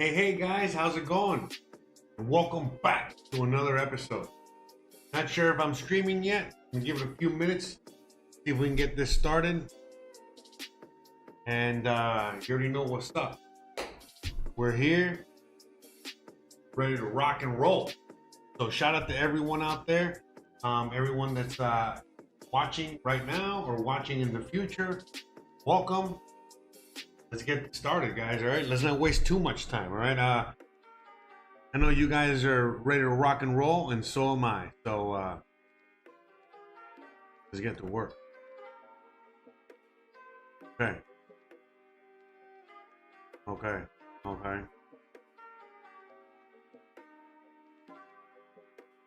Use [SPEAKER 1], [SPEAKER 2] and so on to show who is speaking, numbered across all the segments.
[SPEAKER 1] Hey guys, how's it going? And welcome back to another episode. Not sure if I'm streaming yet. I'm gonna give it a few minutes, see if we can get this started. And you already know what's up. We're here, ready to rock and roll. So shout out to everyone out there, everyone that's watching right now or watching in the future. Welcome. Let's get started, guys. All right, let's not waste too much time. All right. I know you guys are ready to rock and roll, and so am I. So let's get to work. Okay.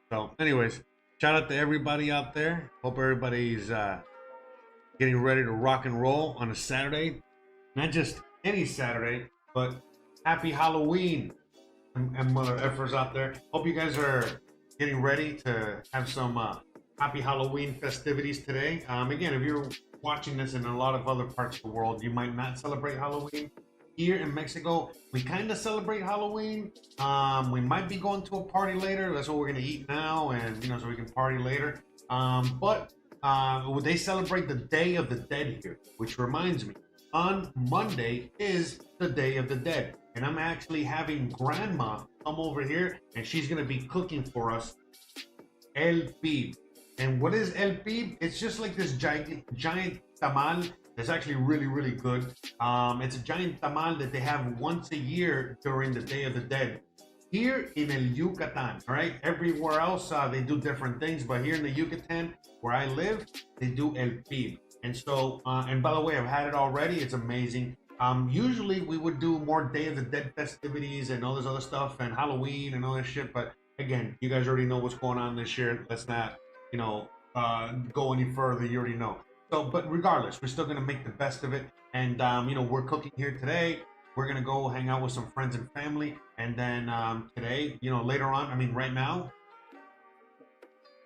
[SPEAKER 1] So, anyways, shout out to everybody out there. Hope everybody's getting ready to rock and roll on a Saturday. Not just any Saturday, but happy Halloween and mother effers out there. Hope you guys are getting ready to have some happy Halloween festivities today. Again, if you're watching this in a lot of other parts of the world, you might not celebrate Halloween. Here in Mexico, we kind of celebrate Halloween. We might be going to a party later. That's what we're gonna eat now, and so we can party later. But they celebrate the Day of the Dead here, which reminds me, on Monday is the Day of the Dead, and I'm actually having Grandma come over here, and she's gonna be cooking for us El Pib. And what is El Pib? It's just like this giant tamal. It's actually really good. It's a giant tamal that they have once a year during the Day of the Dead. Here in El Yucatan, all right? Everywhere else, they do different things, but here in the Yucatan, where I live, they do El Pib. And so, and by the way, I've had it already. It's amazing. Usually we would do more Day of the Dead festivities and all this other stuff and Halloween and all this shit. But again, you guys already know what's going on this year. Let's not, go any further. You already know. So, but regardless, we're still going to make the best of it. And, we're cooking here today. We're going to go hang out with some friends and family. And then today, later on, right now,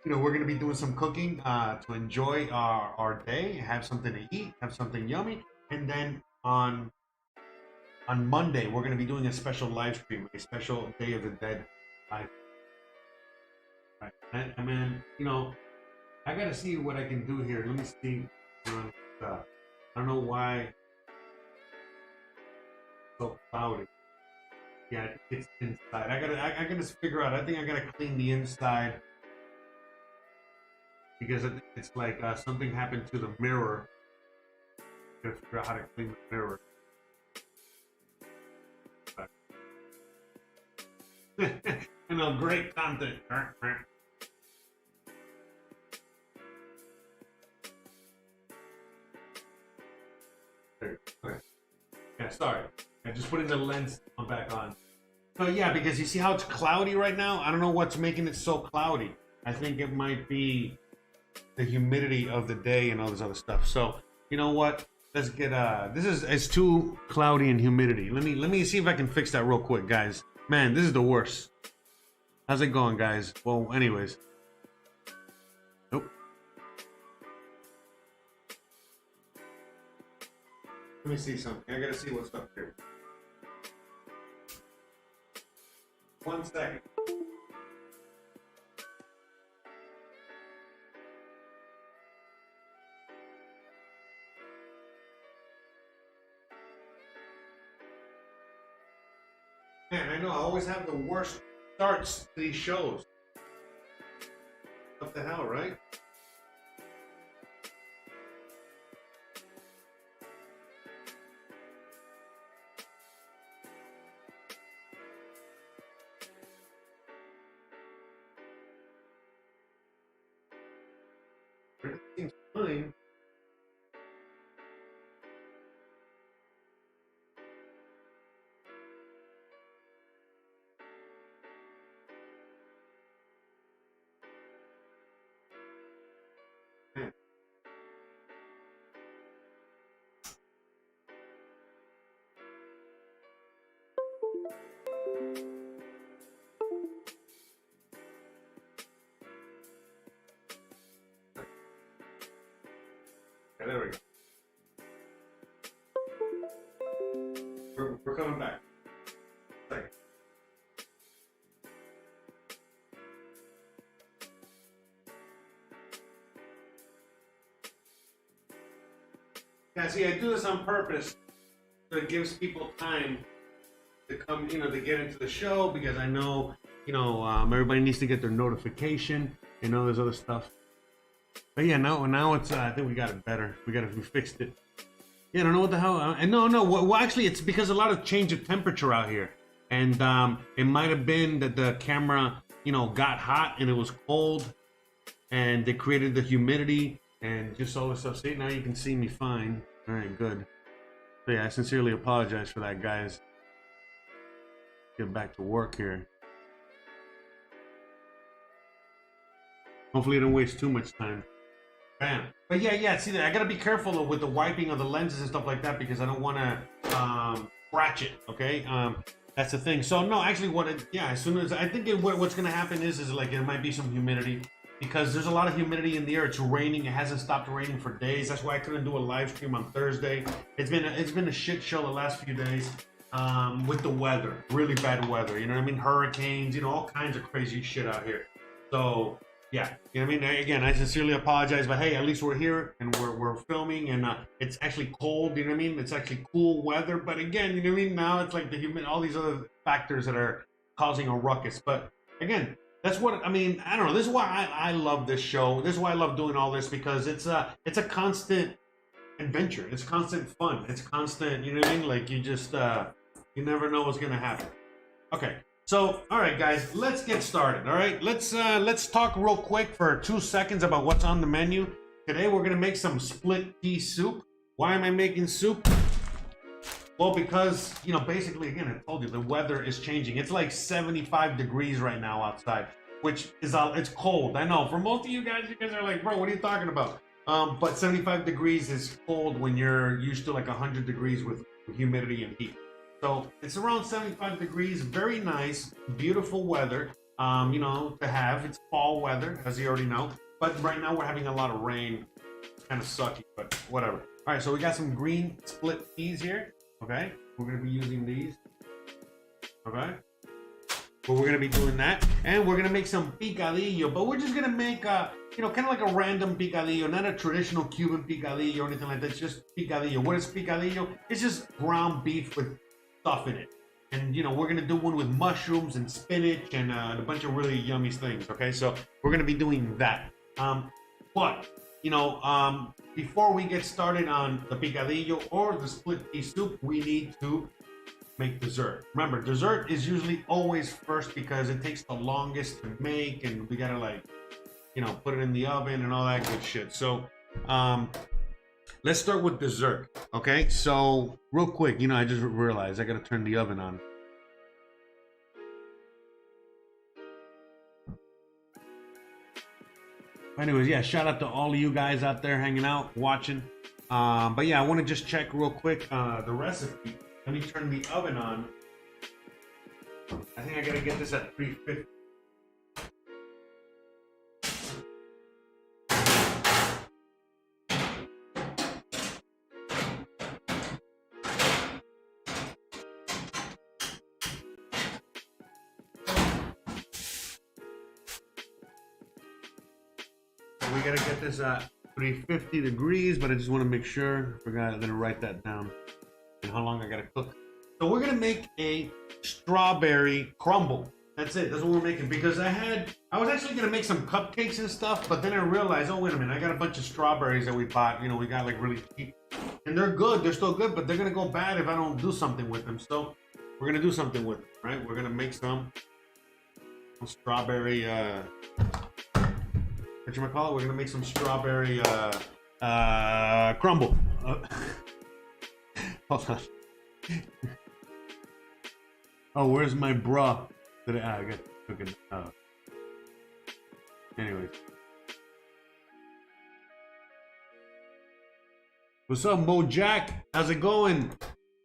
[SPEAKER 1] we're going to be doing some cooking to enjoy our day, have something to eat, have something yummy. And then on Monday, we're going to be doing a special live stream, a special Day of the Dead live stream. Right. I got to see what I can do here. Let me see. I don't know why it's so cloudy. Yeah, it's inside. I gotta figure out. I think I gotta clean the inside because it's like something happened to the mirror. I gotta figure out how to clean the mirror. Great content. Okay. Yeah, sorry. I just putting the lens back on. So yeah, because you see how it's cloudy right now? I don't know what's making it so cloudy. I think it might be the humidity of the day and all this other stuff. So you know what? Let's get it's too cloudy and humidity. Let me see if I can fix that real quick, guys. Man, this is the worst. How's it going, guys? Well, anyways. Nope. Let me see something. I gotta see what's up here. 1 second. Man, I know I always have the worst starts to these shows. What the hell, right? Everything's fine. Man. Okay, there we go. We're coming back. Second. Yeah, see, I do this on purpose, so it gives people time to come, to get into the show, because I know, everybody needs to get their notification and all this other stuff. But yeah, now it's, I think we got it better. We fixed it. Yeah, I don't know what the hell. No. Well, actually, it's because a lot of change of temperature out here, and it might have been that the camera, got hot and it was cold, and they created the humidity and just all this stuff. See, now you can see me fine. All right, good. So yeah, I sincerely apologize for that, guys. Get back to work here. Hopefully, I don't waste too much time. Bam. But yeah. See, I gotta be careful with the wiping of the lenses and stuff like that, because I don't want to scratch it. Okay. That's the thing. So no, actually, as soon as I think what's gonna happen is like there might be some humidity, because there's a lot of humidity in the air. It's raining. It hasn't stopped raining for days. That's why I couldn't do a live stream on Thursday. It's been a shit show the last few days with the weather. Really bad weather. You know what I mean? Hurricanes. All kinds of crazy shit out here. So yeah, you know what I mean? Again, I sincerely apologize, but hey, at least we're here and we're filming, and it's actually cold. You know what I mean? It's actually cool weather. But again, you know what I mean? Now it's like the humid, all these other factors that are causing a ruckus. But again, that's what I mean. I don't know. This is why I love this show. This is why I love doing all this, because it's a constant adventure. It's constant fun. It's constant. You know what I mean? Like you just you never know what's gonna happen. Okay. So, all right, guys, let's get started. All right, let's talk real quick for 2 seconds about what's on the menu. Today, we're gonna make some split pea soup. Why am I making soup? Well, because basically, again, I told you the weather is changing. It's like 75 degrees right now outside, which is it's cold. I know for most of you guys are like, bro, what are you talking about? But 75 degrees is cold when you're used to like 100 degrees with humidity and heat. So it's around 75 degrees, very nice, beautiful weather, to have. It's fall weather, as you already know. But right now we're having a lot of rain. It's kind of sucky, but whatever. All right, so we got some green split peas here. Okay, we're gonna be using these. Okay, but we're gonna be doing that, and we're gonna make some picadillo. But we're just gonna make kind of like a random picadillo, not a traditional Cuban picadillo or anything like that. It's just picadillo. What is picadillo? It's just ground beef with stuff in it, and we're gonna do one with mushrooms and spinach and a bunch of really yummy things. Okay, so we're gonna be doing that. But before we get started on the picadillo or the split pea soup, we need to make dessert. Remember, dessert is usually always first because it takes the longest to make, and we gotta put it in the oven and all that good shit. So let's start with dessert. Okay, so real quick, I just realized I gotta turn the oven on. Anyways, yeah, shout out to all of you guys out there hanging out, watching. But yeah, I want to just check real quick the recipe. Let me turn the oven on. I think I gotta get this at 350. We gotta get this at 350 degrees, but I just want to make sure. I forgot, I'm gonna write that down and how long I gotta cook. So we're gonna make a strawberry crumble. That's it. That's what we're making, because I was actually gonna make some cupcakes and stuff, but then I realized, oh wait a minute, I got a bunch of strawberries that we bought. We got like really cheap, and they're good. They're still good, but they're gonna go bad if I don't do something with them. So we're gonna do something with them, right? We're gonna make some strawberry. We're gonna make some strawberry crumble. Hold on. Oh, where's my bra? I got cooking. Anyways. What's up, Mo Jack? How's it going?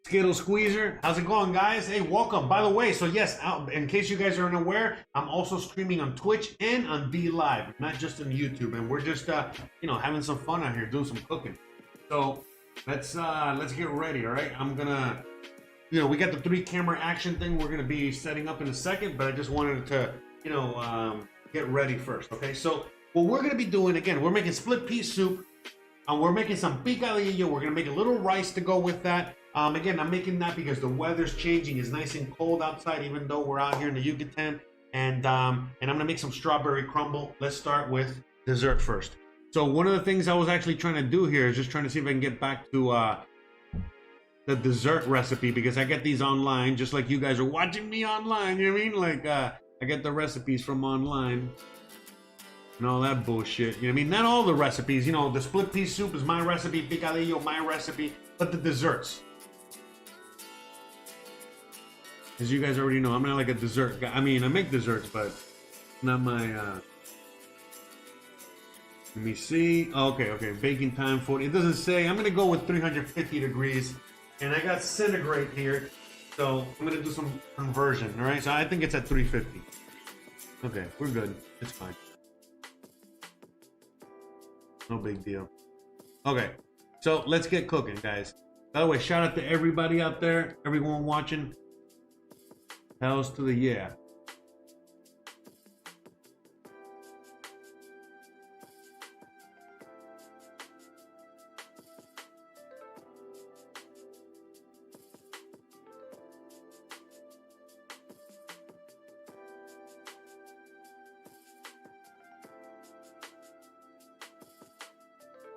[SPEAKER 1] Skittle Squeezer, how's it going, guys? Hey, welcome. By the way, so yes, in case you guys are unaware, I'm also streaming on Twitch and on V Live, not just on YouTube. And we're just, having some fun out here, doing some cooking. So let's get ready. All right, I'm gonna, we got the 3-camera action thing. We're gonna be setting up in a second, but I just wanted to, get ready first. Okay, so what we're gonna be doing again, we're making split pea soup. We're making some picadillo. We're gonna make a little rice to go with that. Again, I'm making that because the weather's changing. It's nice and cold outside, even though we're out here in the Yucatan. And I'm gonna make some strawberry crumble. Let's start with dessert first. So one of the things I was actually trying to do here is just trying to see if I can get back to the dessert recipe, because I get these online, just like you guys are watching me online. You know what I mean? Like I get the recipes from online and all that bullshit. You know what I mean? Not all the recipes. You know, the split pea soup is my recipe, picadillo my recipe, but the desserts. As you guys already know, I'm not like a dessert guy. I mean, I make desserts, but not my. Let me see. Oh, okay. Baking time 40. It doesn't say. I'm gonna go with 350 degrees, and I got centigrade here, so I'm gonna do some conversion. All right. So I think it's at 350. Okay, we're good. It's fine. No big deal. Okay, so let's get cooking, guys. By the way, shout out to everybody out there, everyone watching. Hells to the yeah.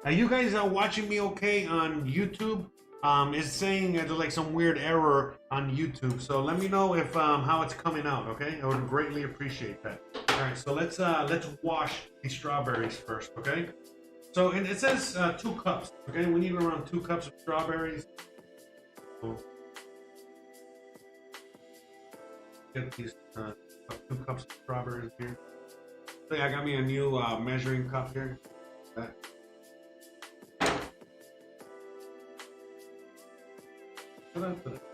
[SPEAKER 1] Are you guys watching me okay on YouTube? It's saying there's like some weird error on YouTube, so let me know if how it's coming out. Okay, I would greatly appreciate that. All right, so let's wash these strawberries first. Okay, so and it says 2 cups. Okay, we need around 2 cups of strawberries. So get these 2 cups of strawberries here. So yeah, I got me a new measuring cup here.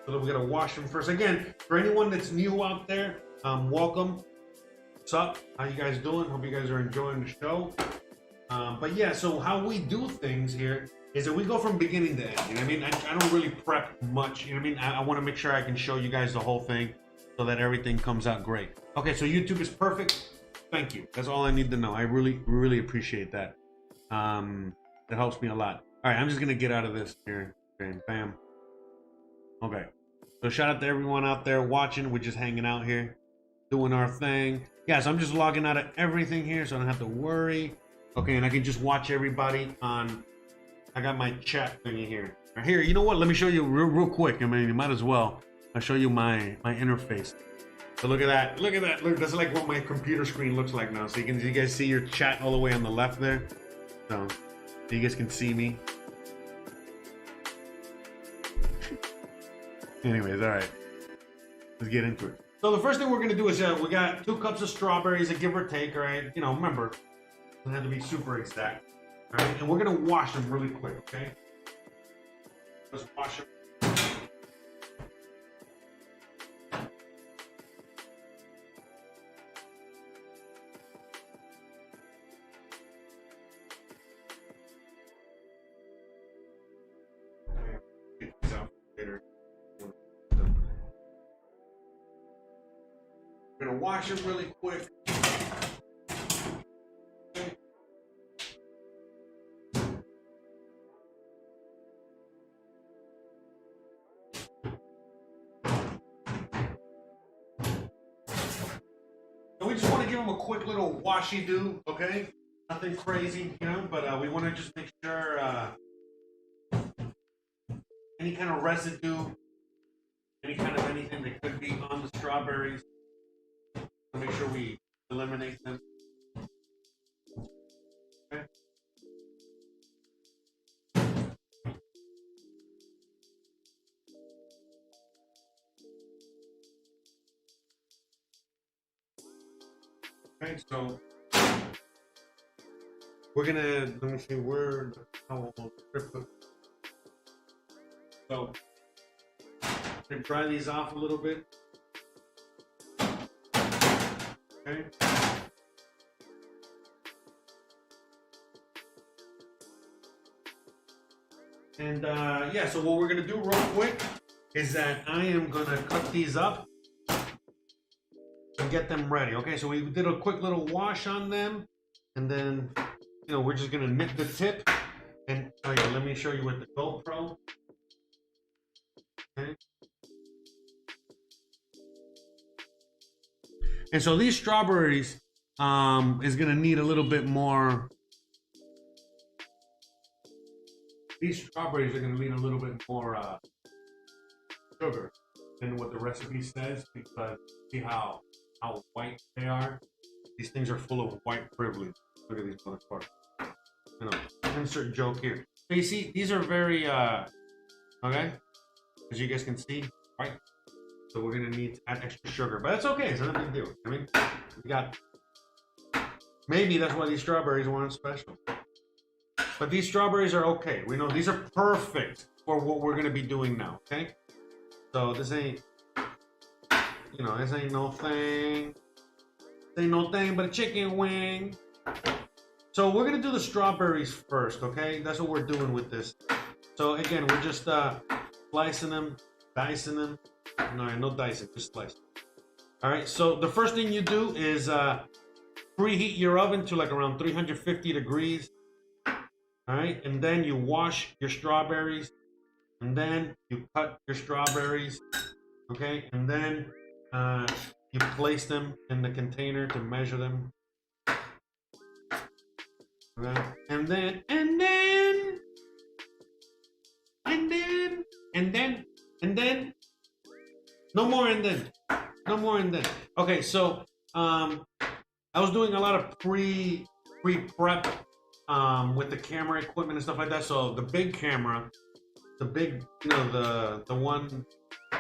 [SPEAKER 1] So we gotta wash them first. Again, for anyone that's new out there, welcome. What's up? How you guys doing? Hope you guys are enjoying the show. But yeah, so how we do things here is that we go from beginning to end. You know what I mean? I don't really prep much. You know what I mean? I want to make sure I can show you guys the whole thing so that everything comes out great. Okay, so YouTube is perfect. Thank you. That's all I need to know. I really appreciate that. That helps me a lot. All right, I'm just gonna get out of this here. Okay, bam. Okay, so shout out to everyone out there watching. We're just hanging out here, doing our thing. Yeah, so I'm just logging out of everything here, so I don't have to worry. Okay, and I can just watch everybody on. I got my chat thingy here. Right here, you know what? Let me show you real quick. I mean, you might as well. I'll show you my interface. So look at that. Look at that. Look, that's like what my computer screen looks like now. So you guys see your chat all the way on the left there. So you guys can see me. Anyways, all right, let's get into it. So the first thing we're gonna do is we got 2 cups of strawberries, a give or take, right? You know, remember, it doesn't have to be super exact, all right? And we're gonna wash them really quick, okay? Let's wash them. Get these out later. We're gonna wash it really quick. So we just want to give them a quick little washy do, okay? Nothing crazy, you know, but we want to just make sure any kind of residue, any kind of anything that could be on the strawberries, to make sure we eliminate them. Okay. Okay, so we're gonna, let me see where, so I'm gonna dry these off a little bit. Okay. And yeah, so what we're gonna do real quick is that I am gonna cut these up and get them ready. Okay, so we did a quick little wash on them, and then, you know, we're just gonna nip the tip And oh yeah, let me show you with the GoPro. Okay. And so these strawberries is gonna need a little bit more. These strawberries are gonna need a little bit more sugar than what the recipe says, because see how white they are. These things are full of white privilege. Look at these motherfuckers. You know, insert joke here. So you see, these are very okay, as you guys can see, right? So we're gonna need to add extra sugar, but it's okay. It's not a big deal. I mean, we got. Maybe that's why these strawberries weren't special. But these strawberries are okay. We know these are perfect for what we're gonna be doing now. Okay. So this ain't, you know, this ain't no thing. This ain't no thing but a chicken wing. So we're gonna do the strawberries first, okay? That's what we're doing with this. So again, we're just slicing them, dicing them. No dicing, just slice. All right. So the first thing you do is preheat your oven to like around 350 degrees. All right, and then you wash your strawberries, and then you cut your strawberries. Okay, and then you place them in the container to measure them. Okay, and then no more and then. No more and then. Okay, so I was doing a lot of pre-prep with the camera equipment and stuff like that. So the big camera, the big, you know, the one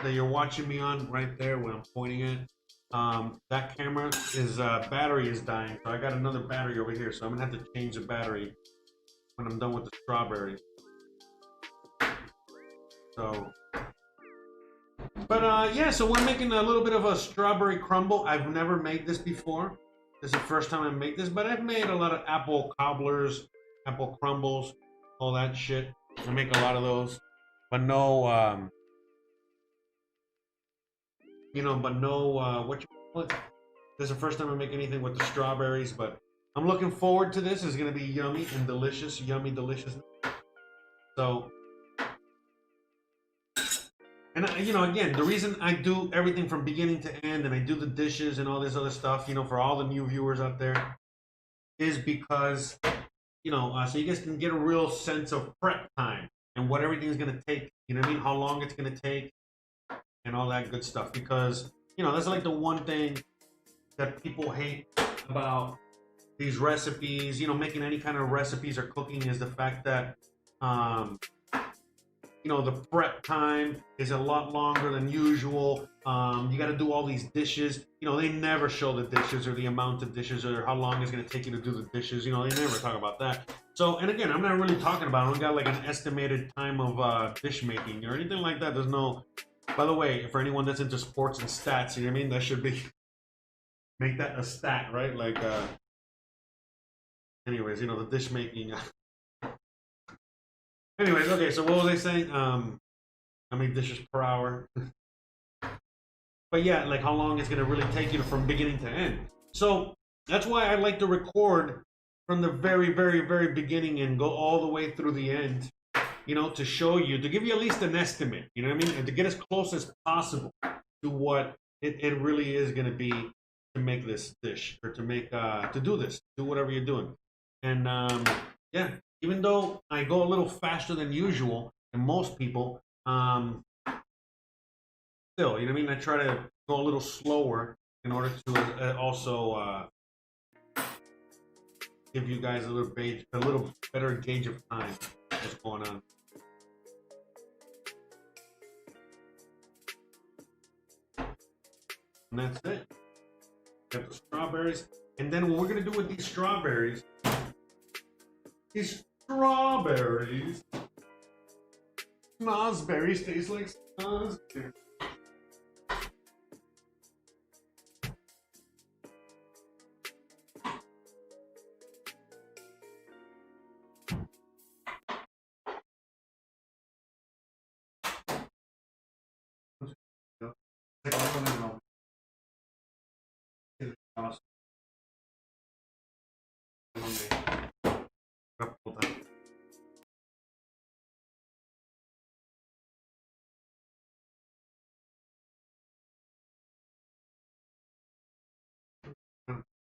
[SPEAKER 1] that you're watching me on right there where I'm pointing at, that camera is battery is dying. So I got another battery over here. So I'm gonna have to change the battery when I'm done with the strawberries. So, but yeah, so we're making a little bit of a strawberry crumble. I've never made this before. This is the first time I make this, but I've made a lot of apple cobblers, apple crumbles, all that shit. I make a lot of those, but no, you know, but no, what you call it? This is the first time I make anything with the strawberries, but I'm looking forward to this. It's gonna be yummy and delicious, yummy, delicious. So. And you know, again, the reason I do everything from beginning to end, and I do the dishes and all this other stuff, you know, for all the new viewers out there, is because, you know, so you guys can get a real sense of prep time and what everything's gonna take. You know what I mean? How long it's gonna take, and all that good stuff. Because, you know, that's like the one thing that people hate about these recipes. You know, making any kind of recipes or cooking is the fact that, you know, the prep time is a lot longer than usual. You got to do all these dishes. You know, they never show the dishes or the amount of dishes or how long it's going to take you to do the dishes. You know, they never talk about that. So, and again, I'm not really talking about, I don't got like an estimated time of dish making or anything like that. There's no, by the way, for anyone that's into sports and stats, you know what I mean? That should be, make that a stat, right? Like, anyways, you know, the dish making. Anyways, okay, so what was I saying? How many dishes per hour? But yeah, like how long it's gonna really take you from beginning to end. So that's why I like to record from the very, very, very beginning and go all the way through the end, you know, to show you, to give you at least an estimate, you know what I mean? And to get as close as possible to what it really is gonna be to make this dish, or to make, to do this, do whatever you're doing. And yeah. Even though I go a little faster than usual, and most people, still, you know what I mean? I try to go a little slower in order to also give you guys a little better gauge of time. What's going on? And that's it. Got the strawberries, and then what we're gonna do with these strawberries. Strawberries. Snozberries taste like snozberries.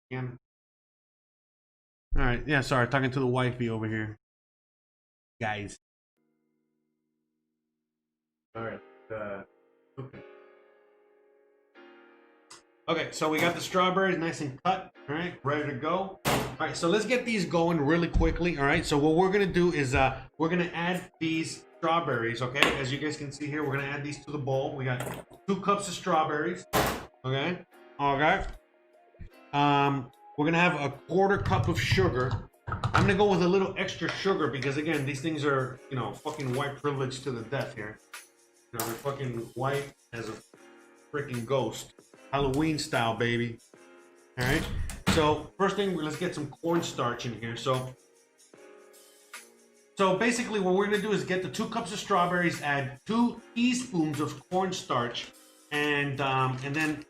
[SPEAKER 1] again. All right, yeah, sorry, talking to the wifey over here, guys. All right, okay. Okay, so we got the strawberries nice and cut. All right, ready to go. All right, so let's get these going really quickly. All right, so what we're gonna do is we're gonna add these strawberries. Okay, as you guys can see here, we're gonna add these to the bowl. We got 2 cups of strawberries. Okay, okay. We're gonna have a 1/4 cup of sugar. I'm gonna go with a little extra sugar because again, these things are, you know, fucking white privilege to the death here. You know, they're fucking white as a freaking ghost. Halloween style, baby. All right. So first thing, let's get some cornstarch in here. So basically, what we're gonna do is get the 2 cups of strawberries, add 2 teaspoons of cornstarch, and then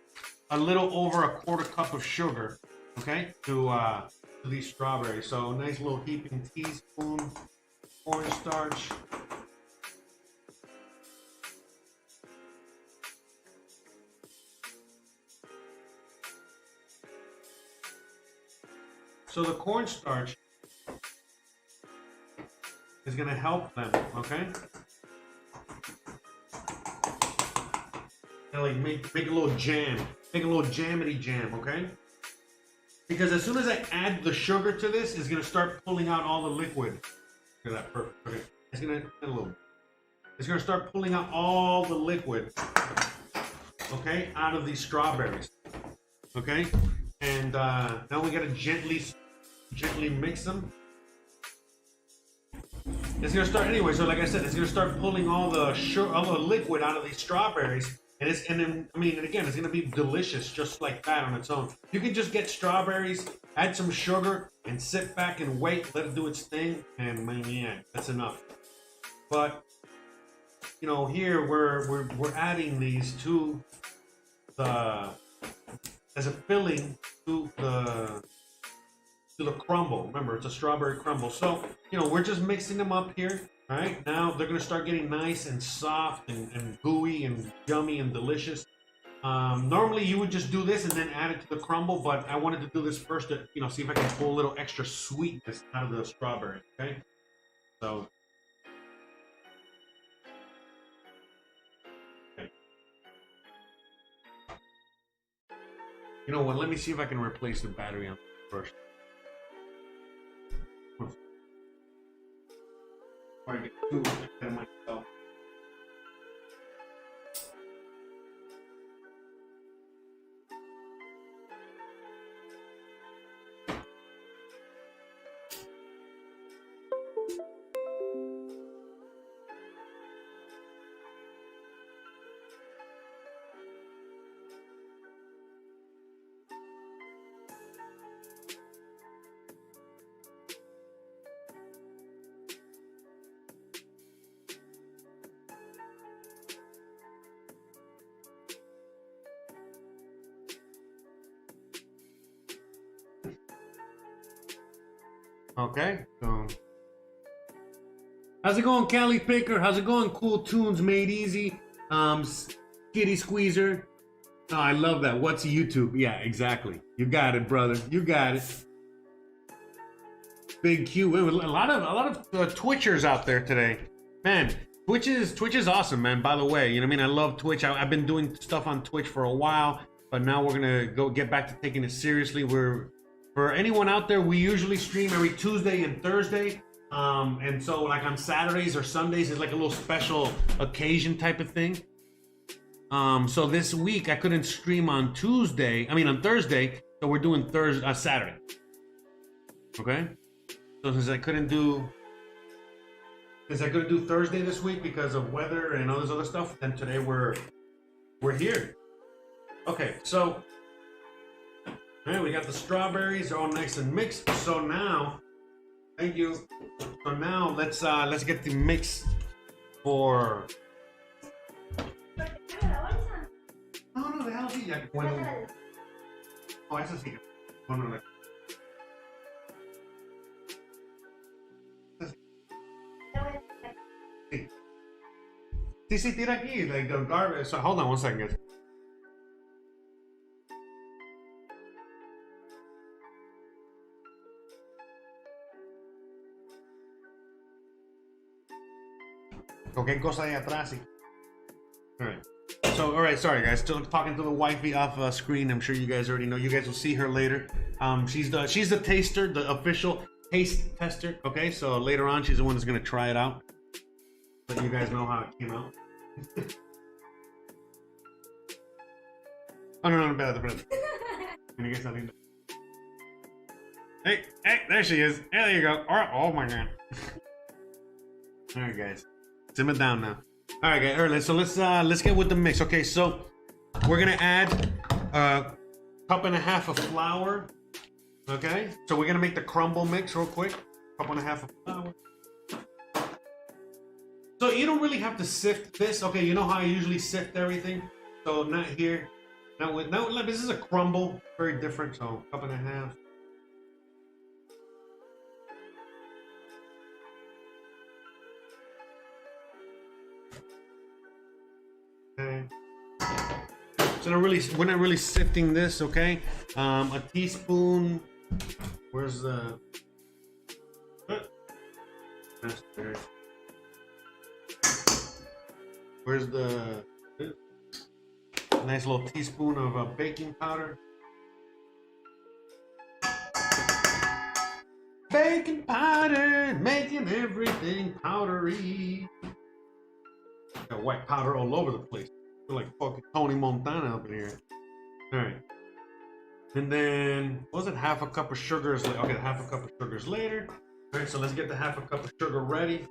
[SPEAKER 1] a little over a 1/4 cup of sugar. Okay, to these strawberries. So a nice little heaping teaspoon cornstarch. So the cornstarch is going to help them, okay? And like make a little jam, make a little jammity jam, okay? Because as soon as I add the sugar to this, it's going to start pulling out all the liquid. Look at that, perfect. Okay, it's going to start pulling out all the liquid, okay, out of these strawberries, okay? And now we got to gently mix them. It's gonna start anyway. So like I said, it's gonna start pulling all the liquid out of these strawberries, and then again, it's gonna be delicious just like that on its own. You can just get strawberries, add some sugar, and sit back and wait, let it do its thing, and man, that's enough. But you know, here we're adding these to the as a filling to the crumble. Remember, it's a strawberry crumble. So, you know, we're just mixing them up here. All right, now they're gonna start getting nice and soft and gooey and yummy and delicious. Normally you would just do this and then add it to the crumble, but I wanted to do this first to, you know, see if I can pull a little extra sweetness out of the strawberry. Okay, so. Okay. You know what? Let me see if I can replace the battery on first. Before I get too ahead of myself. Okay, so how's it going, Cali Picker? How's it going, Cool Tunes Made Easy? Kitty Squeezer. Oh, I love that. What's YouTube? Yeah, exactly. You got it, brother. You got it. Big Q. A lot of Twitchers out there today, man. Twitch is awesome, man. By the way, you know what I mean. I love Twitch. I've been doing stuff on Twitch for a while, but now we're gonna get back to taking it seriously. For anyone out there, we usually stream every Tuesday and Thursday. And so like on Saturdays or Sundays is like a little special occasion type of thing. So this week I couldn't stream on Thursday. So we're doing Saturday. Okay. So since I couldn't do Thursday this week because of weather and all this other stuff, then today we're here. Okay, so all right, we got the strawberries all nice and mixed. So now, thank you. So now let's get the mix for. No, de hell sí, ya cuando. Oh, eso sí. No. Sí, tira aquí, like the garbage. So hold on one second, guys. Cualquier cosa de atrás. All right. So, all right, sorry guys, still talking to the wifey off screen. I'm sure you guys already know. You guys will see her later. She's the taster, the official taste tester. Okay, so later on, she's the one that's gonna try it out. Let you guys know how it came out. Oh no, espérate. Hey, there she is. Yeah, there you go. All right, oh my god. All right, guys, simmer down now. All right, guys. All right, so let's get with the mix. Okay, so we're gonna add a cup and a half of flour. Okay, so we're gonna make the crumble mix real quick. Cup and a half of flour. So you don't really have to sift this. Okay, you know how I usually sift everything. So not here. Now this is a crumble, very different. So cup and a half. Okay. So we're not really sifting this, okay? A teaspoon. Where's the? That's there. Where's the? A nice little teaspoon of baking powder. Baking powder, making everything powdery. Got white powder all over the place. I feel like fucking Tony Montana up in here. All right. And then, what was it? Half a cup of sugars. Okay, half a cup of sugars later. All right, so let's get the half a cup of sugar ready.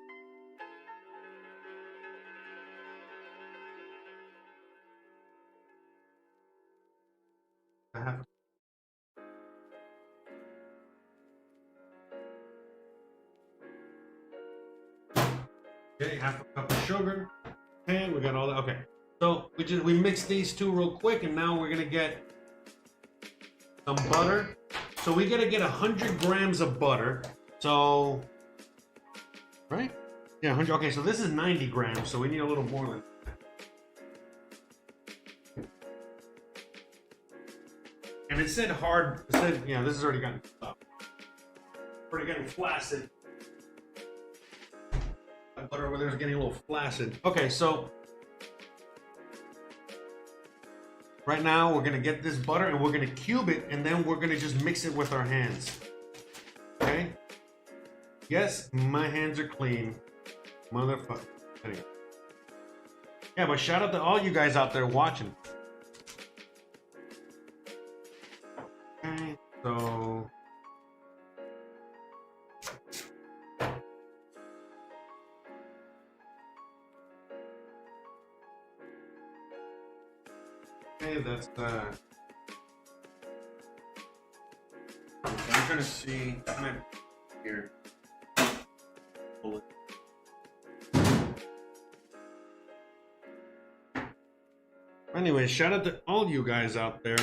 [SPEAKER 1] Okay, half a cup of sugar. And we got all that. Okay, so we mix these two real quick, and now we're gonna get some butter. So we gotta get 100 grams of butter. So, right? Yeah, 100. Okay, so this is 90 grams, so we need a little more than that. And it said hard. It said, yeah, this has already gotten stuff. Already getting flaccid. That butter over there is getting a little flaccid. Okay, so right now we're gonna get this butter and we're gonna cube it, and then we're gonna just mix it with our hands. Okay? Yes, my hands are clean. Motherfucker. Anyway. Yeah, but shout out to all you guys out there watching. Okay, so okay, that's I'm gonna see here. Pull it. Anyway, shout out to all you guys out there.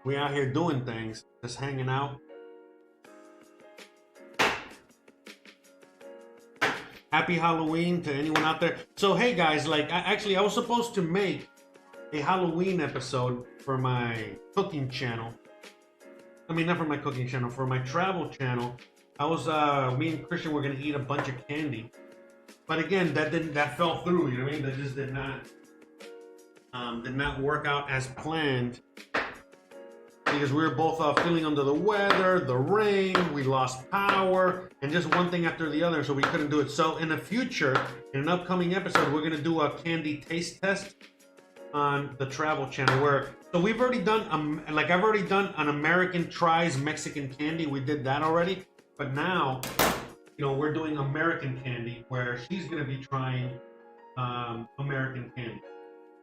[SPEAKER 1] We out here doing things, just hanging out. Happy Halloween to anyone out there. So hey guys, like I was supposed to make a Halloween episode for my cooking channel. I mean, not for my cooking channel, for my travel channel. I was me and Christian were gonna eat a bunch of candy, but again, that fell through. You know what I mean? That just did not work out as planned, because we were both feeling under the weather, the rain, we lost power, and just one thing after the other, so we couldn't do it. So in the future, in an upcoming episode, we're gonna do a candy taste test on the travel channel. So we've already done like I've already done an American tries Mexican candy. We did that already, but now, you know, we're doing American candy, where she's gonna be trying American candy.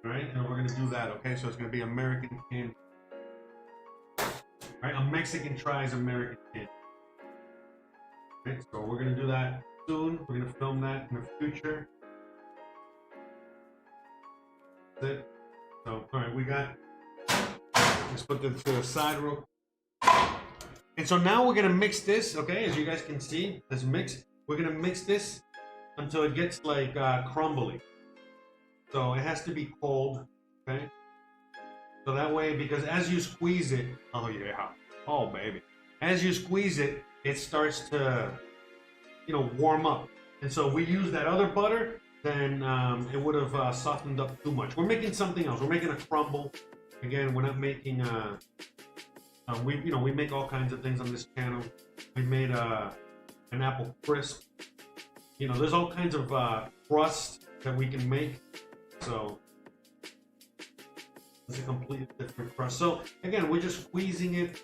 [SPEAKER 1] All right, and we're gonna do that. Okay, so it's gonna be American candy. All right, a Mexican tries American candy. Okay, so we're gonna do that soon. We're gonna film that in the future. That's it. So, all right, let's put this to the side real. And so now we're gonna mix this. Okay, as you guys can see, this mix. We're gonna mix this until it gets like crumbly. So it has to be cold. Okay. So that way, because as you squeeze it, oh yeah, oh baby, as you squeeze it, it starts to warm up. And so if we use that other butter, then it would have softened up too much. We're making something else. We're making a crumble. Again, we're not making we make all kinds of things on this channel. We made an apple crisp. There's all kinds of crust that we can make. So it's a completely different crust. So again, we're just squeezing it,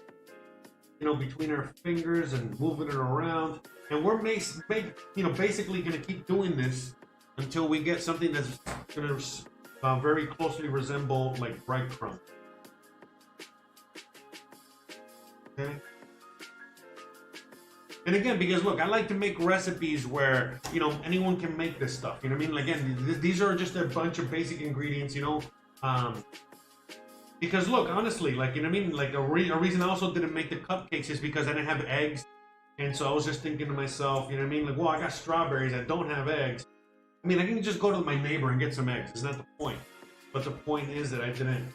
[SPEAKER 1] between our fingers and moving it around. And we're basically going to keep doing this until we get something that's going to very closely resemble like breadcrumb. Okay. And again, because look, I like to make recipes where, anyone can make this stuff. You know what I mean? Again, these are just a bunch of basic ingredients, because look, honestly, like, you know what I mean? Like a reason I also didn't make the cupcakes is because I didn't have eggs. And so I was just thinking to myself, you know what I mean? Like, well, I got strawberries, I don't have eggs. I mean, I can just go to my neighbor and get some eggs. It's not the point. But the point is that I didn't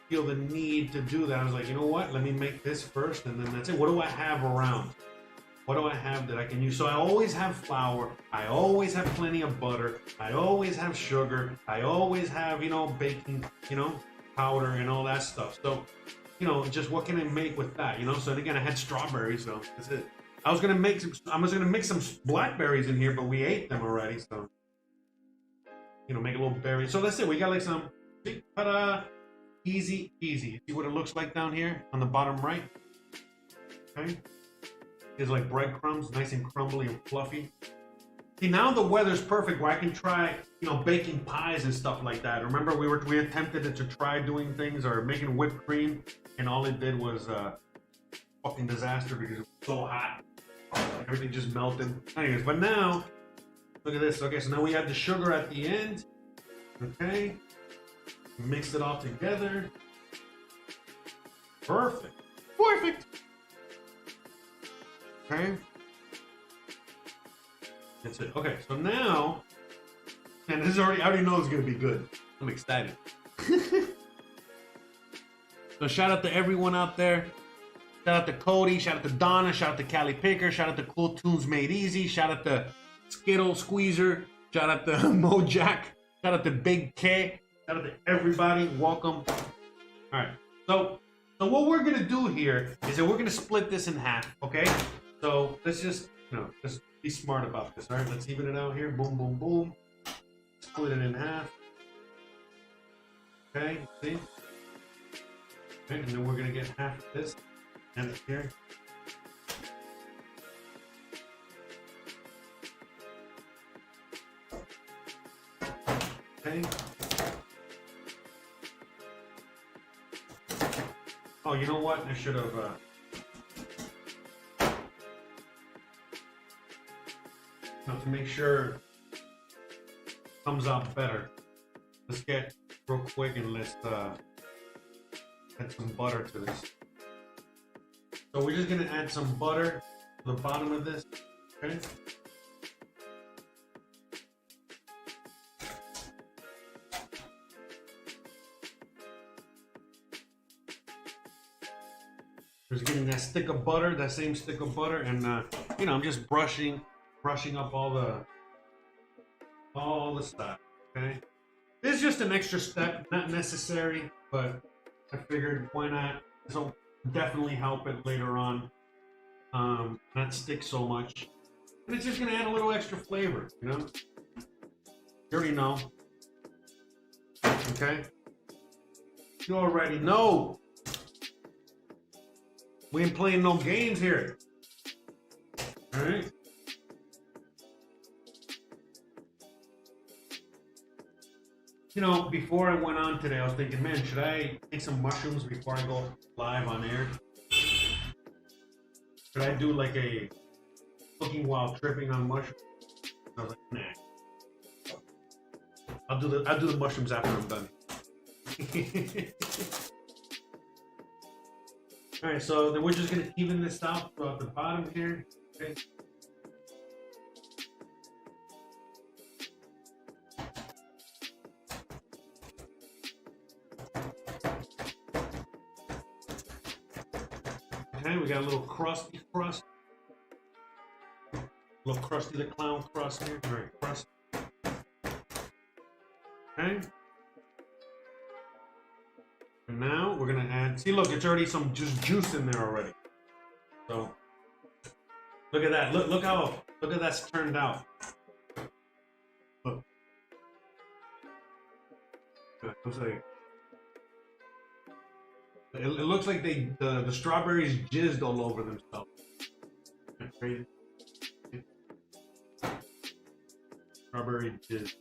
[SPEAKER 1] feel the need to do that. I was like, you know what? Let me make this first, and then that's it. What do I have around? What do I have that I can use? So I always have flour. I always have plenty of butter. I always have sugar. I always have, baking, powder and all that stuff. So, just what can I make with that? So again, I had strawberries, so that's it. I was gonna mix some blackberries in here, but we ate them already. So, make a little berry. So that's it. We got like some, ta-da, easy peasy. See what it looks like down here on the bottom right? Okay. It's like breadcrumbs, nice and crumbly and fluffy. See, now the weather's perfect where I can try, baking pies and stuff like that. Remember, we attempted to try doing things or making whipped cream, and all it did was fucking disaster because it was so hot. Everything just melted. Anyways, but now, look at this. Okay, so now we add the sugar at the end. Okay. Mix it all together. Perfect. Perfect. Okay. That's it. Okay, so now, and this is I already know it's gonna be good. I'm excited. So shout out to everyone out there. Shout out to Cody, shout out to Donna, shout out to Callie Picker, shout out to Cool Tunes Made Easy, shout out to Skittle Squeezer, shout out to Mojack, shout out to Big K, shout out to everybody. Welcome. Alright, so what we're gonna do here is that we're gonna split this in half, okay? So let's just be smart about this. Alright, let's even it out here. Boom, boom, boom. Split it in half. Okay, see? Okay, and then we're gonna get half of this. And it here. Okay. Oh, you know what? I should have. To make sure it comes out better, let's get real quick and let's add some butter to this. So we're just gonna add some butter to the bottom of this, okay? Just getting that stick of butter, that same stick of butter, and I'm just brushing up all the stuff, okay? This is just an extra step, not necessary, but I figured why not? This will definitely help it later on, not stick so much. And it's just gonna add a little extra flavor, You already know. Okay? You already know. We ain't playing no games here. Alright? Before I went on today, I was thinking, man, should I take some mushrooms before I go live on air? Should I do like a cooking while tripping on mushrooms? I was like, nah. I'll do the mushrooms after I'm done. All right, so then we're just gonna even this out throughout the bottom here. Okay. Okay, we got a little crusty crust. little Krusty the Clown crust here. All right, crust. Okay. And now we're gonna add. See, look, it's already some just juice in there already. So look at that. Look how that's turned out. Look. It looks like the strawberries jizzed all over themselves. Crazy. Strawberry jizz.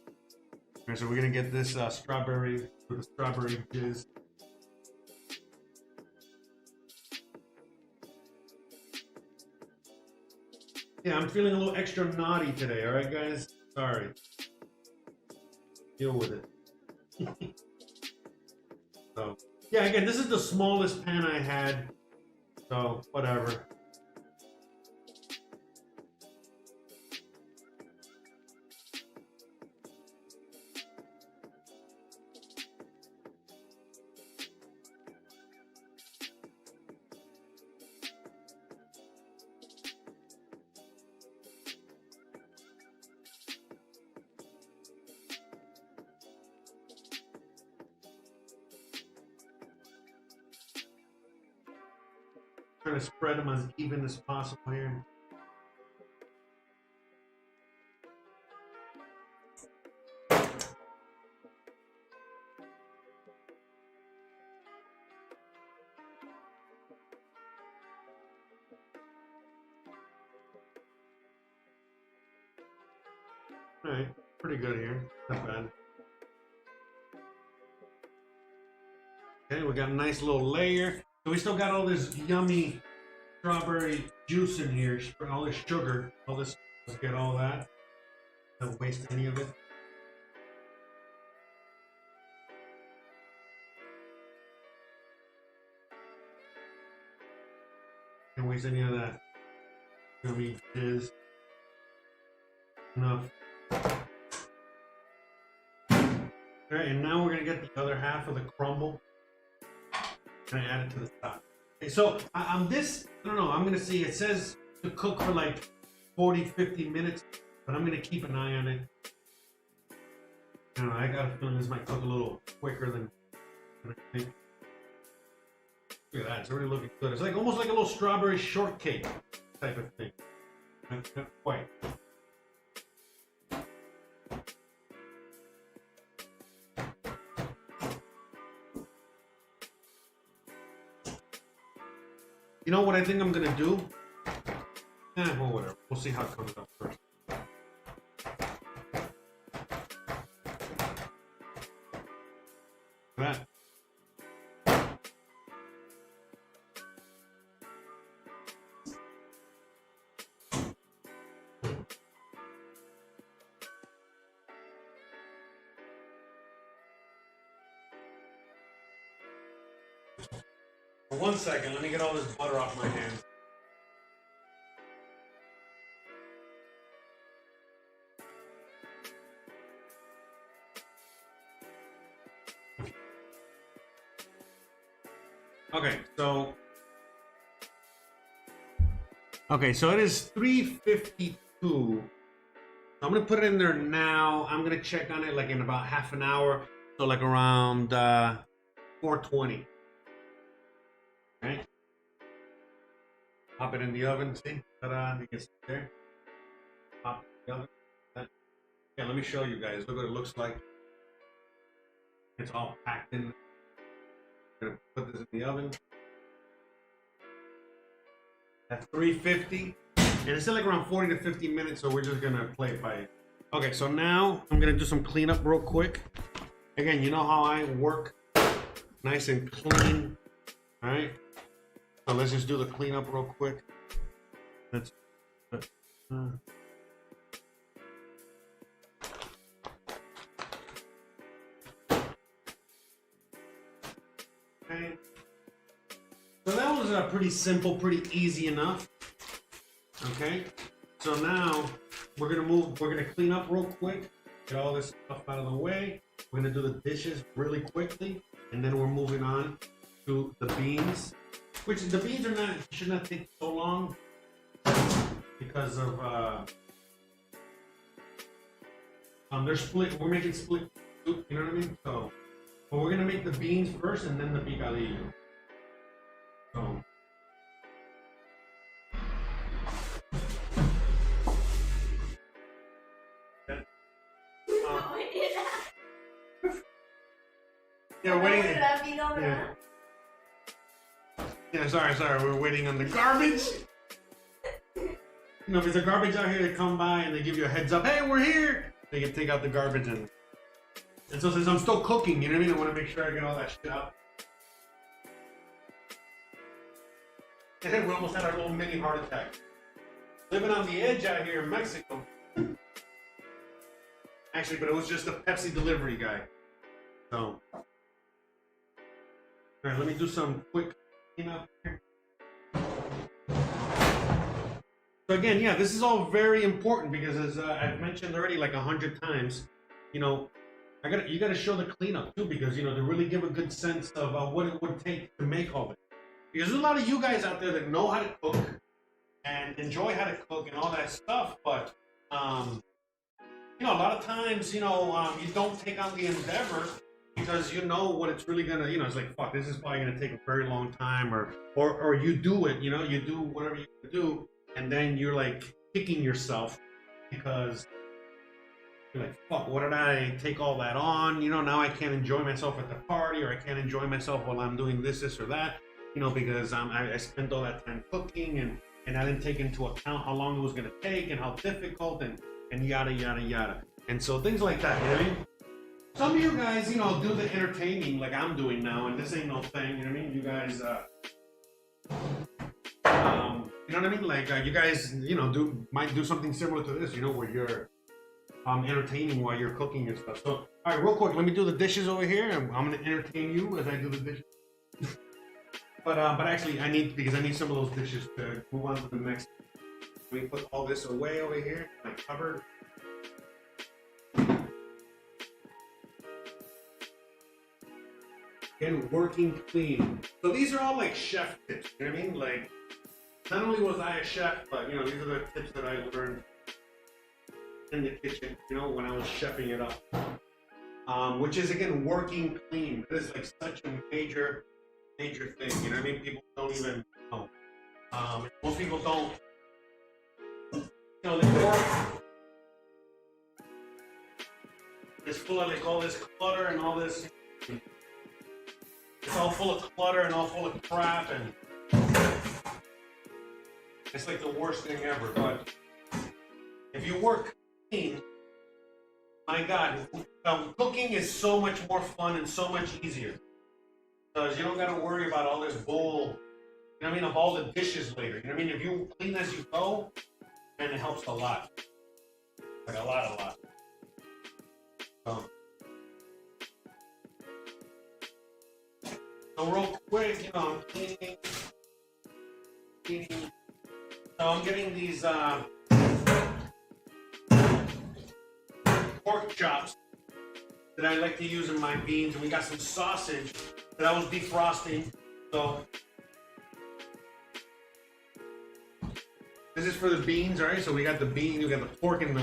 [SPEAKER 1] Okay, so we're gonna get this strawberry with the strawberry jizz. Yeah, I'm feeling a little extra naughty today. All right, guys. Sorry. Deal with it. So, yeah, again, this is the smallest pan I had. So, whatever. Trying to spread them as even as possible here. All right, pretty good here. Not bad. Okay, we got a nice little layer. So we still got all this yummy strawberry juice in here, all this sugar, all this. Let's get all that. Don't waste any of it. Don't waste any of that yummy jizz. Enough. All right, and now we're gonna get the other half of the crumble. Gonna add it to the top. Okay, so I don't know, I'm gonna see, it says to cook for like 40-50 minutes, but I'm gonna keep an eye on it. I don't know, I got a feeling this might cook a little quicker than I think. Look at that, it's already looking good. It's like almost like a little strawberry shortcake type of thing. Not quite. You know what I think I'm gonna do? Well, whatever. We'll see how it comes up first. That. For 1 second, let me get all this butter off my hands. Okay, so it is 3:52. I'm gonna put it in there now. I'm gonna check on it like in about half an hour, so like around 4:20. Okay. Pop it in the oven. See, ta-da! It gets there. Pop it in the oven. Yeah, let me show you guys. Look what it looks like. It's all packed in. I'm gonna put this in the oven at 350, and it's still like around 40 to 50 minutes, so we're just gonna play it by ear. Okay, so now I'm gonna do some cleanup real quick. Again, you know how I work, nice and clean. All right, so let's just do the cleanup real quick. Let's. Okay. So that was pretty simple, pretty easy enough. Okay. So now we're gonna clean up real quick, get all this stuff out of the way. We're gonna do the dishes really quickly, and then we're moving on to the beans, which the beans should not take so long because of They're split. We're making split soup. You know what I mean? So, but we're gonna make the beans first and then the picadillo. So. Yeah, we're waiting. Yeah, sorry. We're waiting on the garbage. You know, if there's a garbage out here, they come by and they give you a heads up. Hey, we're here. They can take out the garbage and so since I'm still cooking, you know what I mean? I want to make sure I get all that shit out. And then we almost had our little mini heart attack. Living on the edge out here in Mexico. Actually, but it was just a Pepsi delivery guy. So. All right, let me do some quick cleanup here. So again, yeah, this is all very important because as I've mentioned already like 100 times, you know, you gotta show the cleanup too because, you know, to really give a good sense of what it would take to make all this. Because there's a lot of you guys out there that know how to cook and enjoy how to cook and all that stuff, but, you know, a lot of times, you know, you don't take on the endeavor because you know what it's really gonna, you know, it's like, fuck, this is probably gonna take a very long time, or you do it, you know, you do whatever you do, and then you're like kicking yourself because you're like, fuck, what did I take all that on? You know, now I can't enjoy myself at the party, or I can't enjoy myself while I'm doing this or that, you know, because I spent all that time cooking and I didn't take into account how long it was gonna take and how difficult and yada yada yada. And so things like that, you know what I mean? Some of you guys, you know, do the entertaining like I'm doing now, and this ain't no thing, you know what I mean? You guys, you know what I mean? Like, you guys, you know, might do something similar to this, you know, where you're entertaining while you're cooking and stuff. So, all right, real quick, let me do the dishes over here, and I'm gonna entertain you as I do the dishes. but actually, I need some of those dishes to move on to the next. Let me put all this away over here in my cupboard. Again, working clean. So these are all like chef tips, you know what I mean? Like, not only was I a chef, but, you know, these are the tips that I learned in the kitchen, you know, when I was chefing it up. Which is, again, working clean. That is like such a major thing, you know what I mean? People don't even know. Most people don't, you know, they work. It's full of like all this clutter and all this. It's all full of clutter and all full of crap, and it's like the worst thing ever. But if you work clean, my God, cooking is so much more fun and so much easier because you don't got to worry about all this bull. You know what I mean? Of all the dishes later. You know what I mean? If you clean as you go, then it helps a lot. Like a lot. So real quick, you know, I'm cleaning. So I'm getting these pork chops that I like to use in my beans, and we got some sausage that I was defrosting. So this is for the beans, all right? So we got the beans, we got the pork and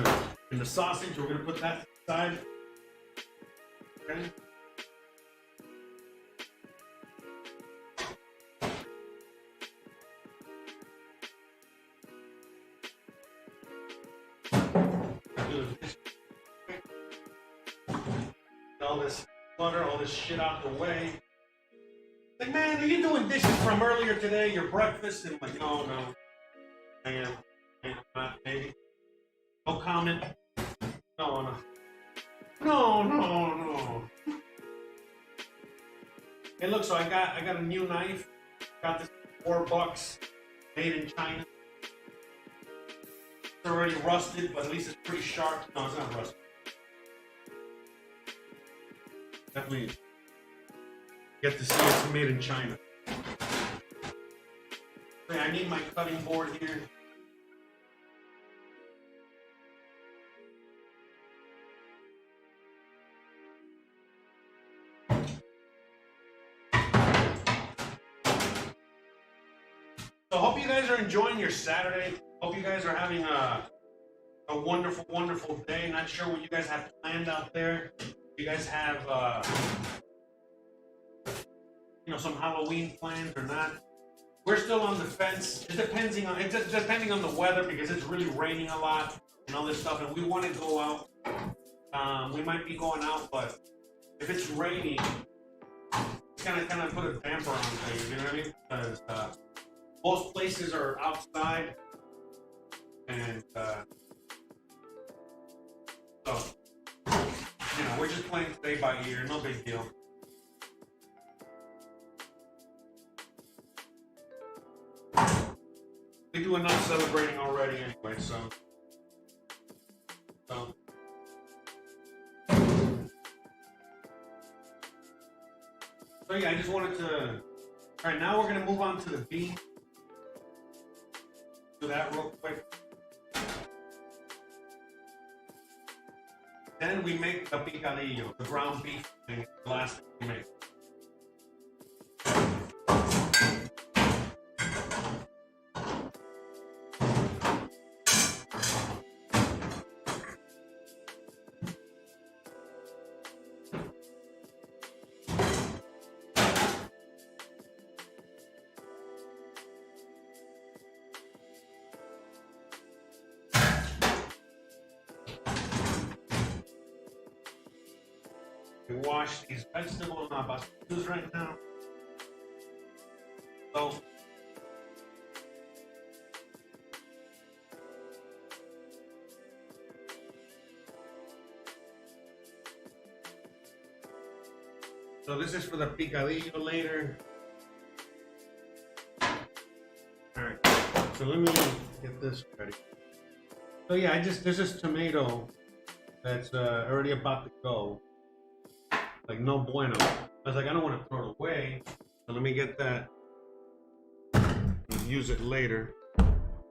[SPEAKER 1] the sausage. We're gonna put that aside. Okay. All this clutter, all this shit out the way. Like, man, are you doing dishes from earlier today, your breakfast? And I'm like, no, I am not, maybe. No comment. No. Hey, look, so I got a new knife. Got this for $4, made in China. It's already rusted, but at least it's pretty sharp. No, it's not rusted. Definitely get to see it's made in China. Okay, I need my cutting board here. So hope you guys are enjoying your Saturday. Hope you guys are having a a wonderful, wonderful day. Not sure what you guys have planned out there. You guys have, you know, some Halloween plans or not? We're still on the fence. It's depending on the weather because it's really raining a lot and all this stuff, and we want to go out. We might be going out, but if it's raining, it's kind of put a damper on things. You know what I mean? Because most places are outside, and so you know we're just playing today by ear. No big deal. We do enough celebrating already anyway, so yeah, I just wanted to. All right, now we're gonna move on to the beef. Do that real quick. Then we make the picadillo, the ground beef thing. The last thing we make. We wash these vegetables. I'm about to use right now. So this is for the picadillo later. All right. So let me get this ready. So yeah, there's this tomato that's already about to go. Like no bueno. I was like, I don't want to throw it away. So let me get that and use it later.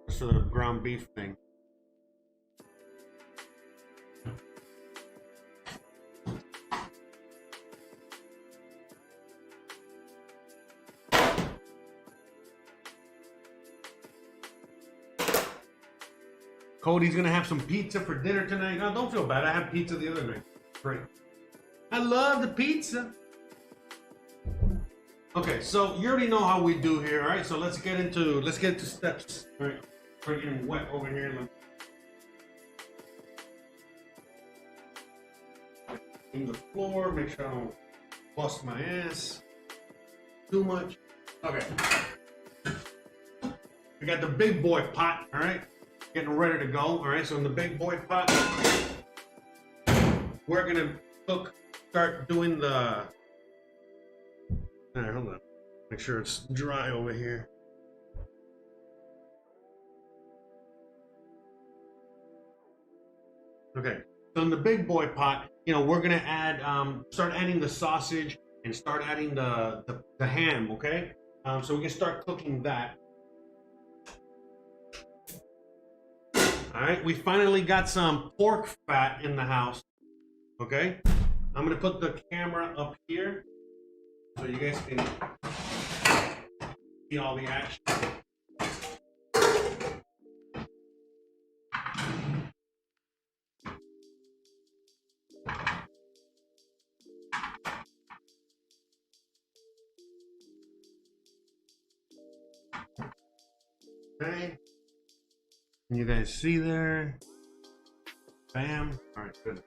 [SPEAKER 1] Just for the ground beef thing. Cody's gonna have some pizza for dinner tonight. No, don't feel bad. I had pizza the other night. Great. I love the pizza. Okay, so you already know how we do here, all right? So let's get into steps. All right, we're getting wet over here. In the floor, make sure I don't bust my ass too much. Okay. We got the big boy pot, all right? Getting ready to go, all right? So in the big boy pot, we're gonna start doing the. All right, hold on. Make sure it's dry over here. Okay, so in the big boy pot, you know, we're gonna add, start adding the sausage and start adding the ham. Okay, so we can start cooking that. All right, we finally got some pork fat in the house. Okay, I'm gonna put the camera up here so you guys can see all the action. Okay. Can you guys see there? Bam. All right, good.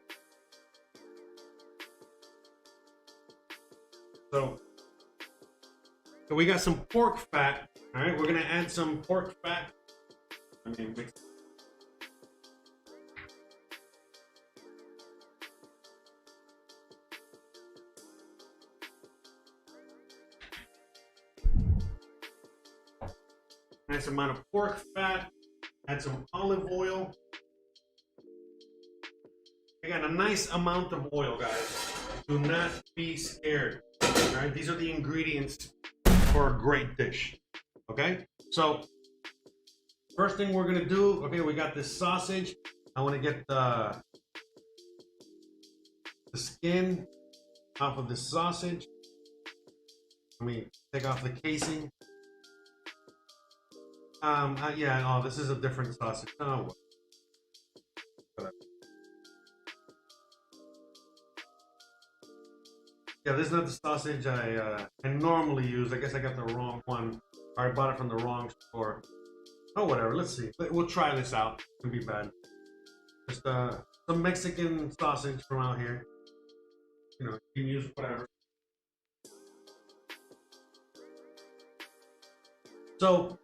[SPEAKER 1] So we got some pork fat. All right, we're gonna add some pork fat. Nice amount of pork fat. Add some olive oil. I got a nice amount of oil, guys. Do not be scared. All right, these are the ingredients for a great dish. Okay, so first thing we're gonna do. Okay, we got this sausage. I want to get the skin off of the sausage. Let me take off the casing. Yeah, oh, this is a different sausage. Oh, Yeah, this is not the sausage I normally use. I guess I got the wrong one, or I bought it from the wrong store. Oh, whatever. Let's see. We'll try this out. It can be bad. Just some Mexican sausage from out here. You know, you can use whatever. So,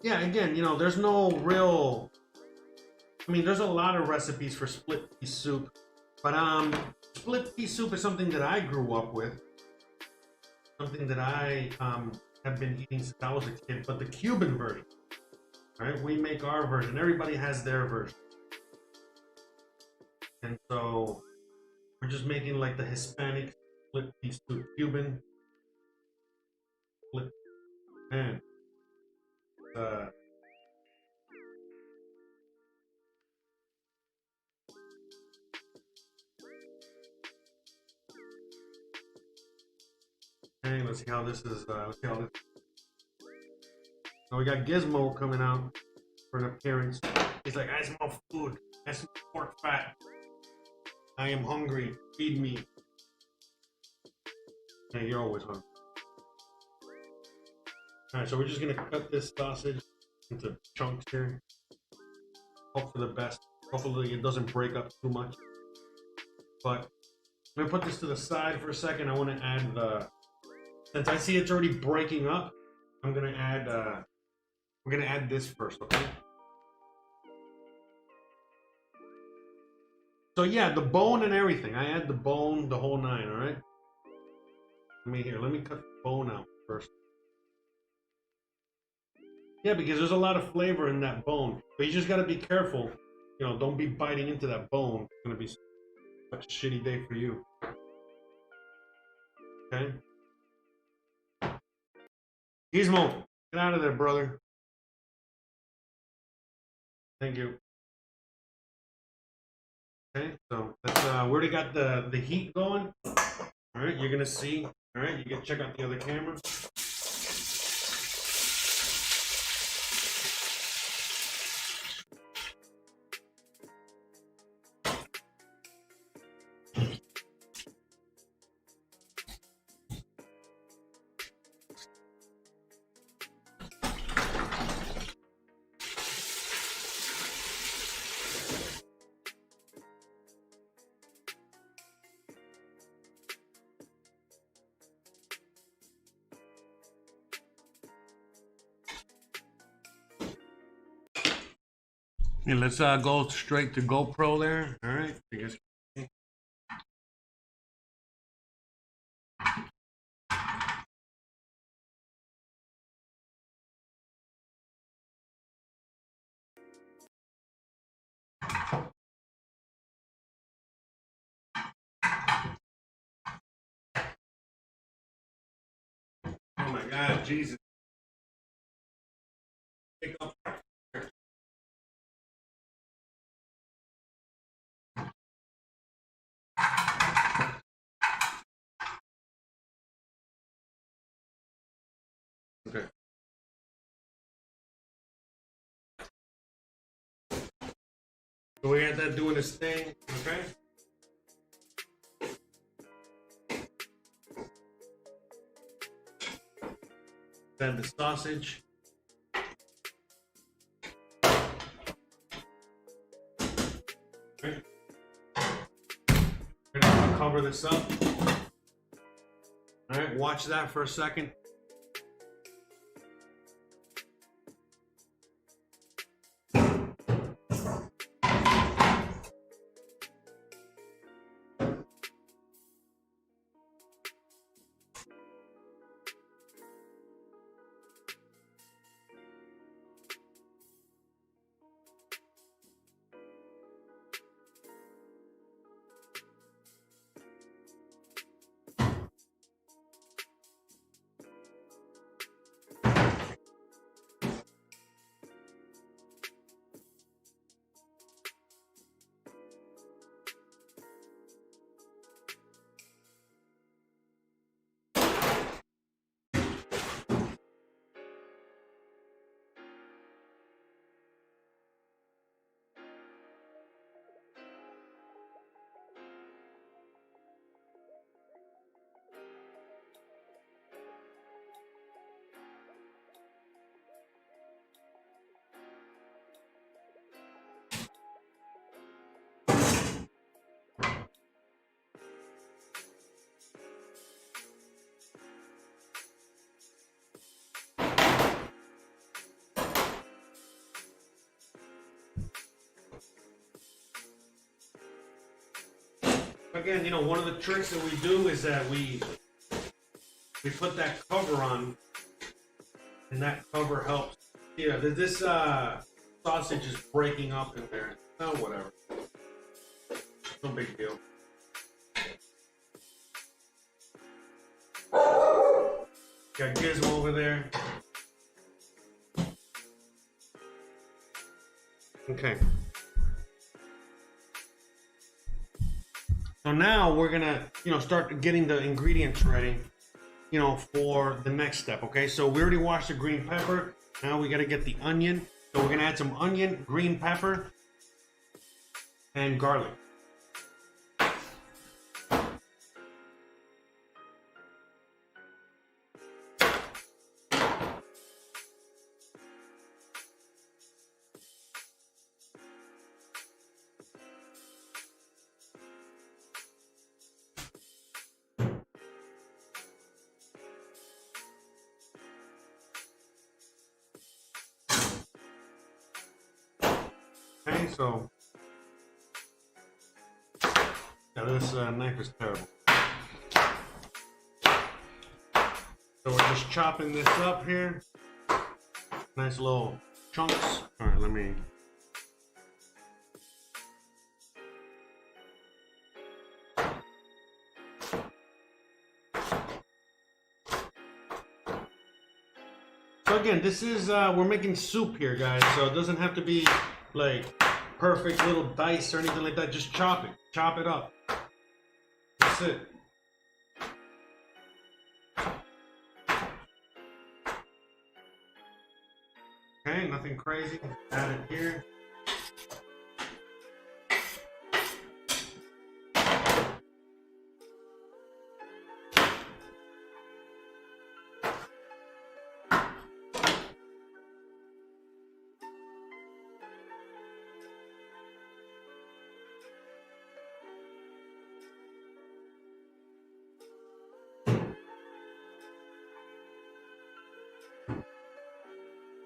[SPEAKER 1] yeah, again, you know, there's no real. I mean, there's a lot of recipes for split pea soup, but split pea soup is something that I grew up with, something that I have been eating since I was a kid. But the Cuban version, right? We make our version. Everybody has their version, and so we're just making like the Hispanic split pea soup, Cuban split. Man, hey, let's see how this is. Let's see how this. So we got Gizmo coming out for an appearance. He's like, I smell food. I smell pork fat. I am hungry. Feed me. Hey, you're always hungry. Alright, so we're just gonna cut this sausage into chunks here. Hope for the best. Hopefully it doesn't break up too much. But I'm gonna put this to the side for a second. I want to add the. Since I see it's already breaking up, I'm gonna add. We're gonna add this first, okay? So yeah, the bone and everything. I add the bone, the whole nine. All right. Let me cut the bone out first. Yeah, because there's a lot of flavor in that bone, but you just gotta be careful. You know, don't be biting into that bone. It's gonna be such a shitty day for you. Okay. Gizmo, get out of there, brother. Thank you. Okay, so that's we already got the heat going. All right, you're gonna see. All right, you can check out the other camera. Yeah, let's go straight to GoPro there. All right, I guess. Oh my God, Jesus. Pick up. Okay. So we got that doing this thing, okay? Add the sausage. Okay. We're gonna cover this up. All right, watch that for a second. Again, you know, one of the tricks that we do is that we put that cover on, and that cover helps. Yeah, this sausage is breaking up in there. Oh, whatever. No big deal. Got Gizmo over there. Okay. So now we're gonna, you know, start getting the ingredients ready, you know, for the next step. Okay. So we already washed the green pepper. Now we gotta get the onion. So we're gonna add some onion, green pepper, and garlic. Okay, so yeah, this knife is terrible. So we're just chopping this up here. Nice little chunks. All right, let me. So again, this is we're making soup here, guys. So it doesn't have to be like perfect little dice or anything like that. Just chop it up. That's it. Okay, nothing crazy. Add it here.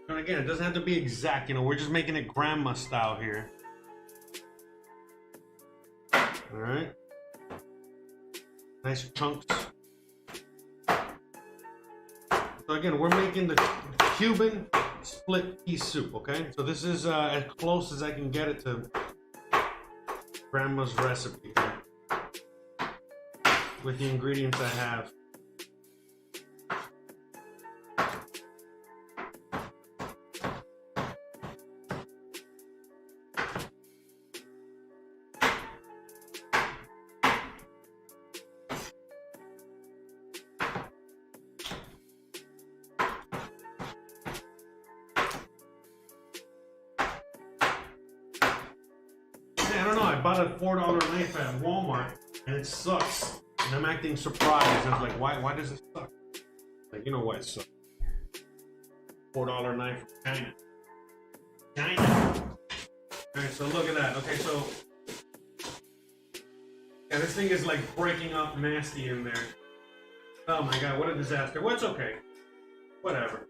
[SPEAKER 1] And again, it doesn't have to be exact, you know, we're just making it grandma style here. All right. Nice chunks. So again, we're making the Cuban split pea soup, okay? So this is as close as I can get it to grandma's recipe here, with the ingredients I have. I don't know, I bought a $4 knife at Walmart and it sucks. And I'm acting surprised. I was like, why does it suck? Like, you know why it sucks. $4 knife from China. Alright, so look at that. Okay, so yeah, this thing is like breaking up nasty in there. Oh my god, what a disaster. Well, it's okay. Whatever.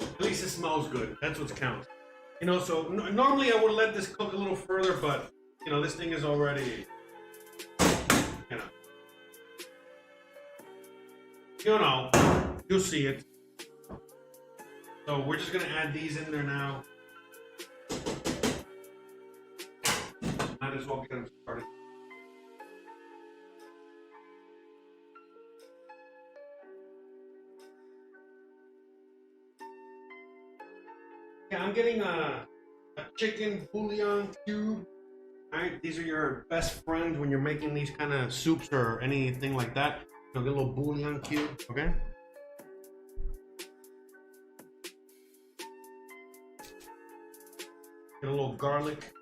[SPEAKER 1] At least it smells good. That's what counts. You know, so normally I would let this cook a little further, but you know, this thing is already, you know, you'll see it. So we're just gonna add these in there now. Might as well get them started. Yeah, I'm getting a chicken bouillon cube. Alright, these are your best friend when you're making these kind of soups or anything like that. You'll get a little bouillon cube, okay? Get a little garlic.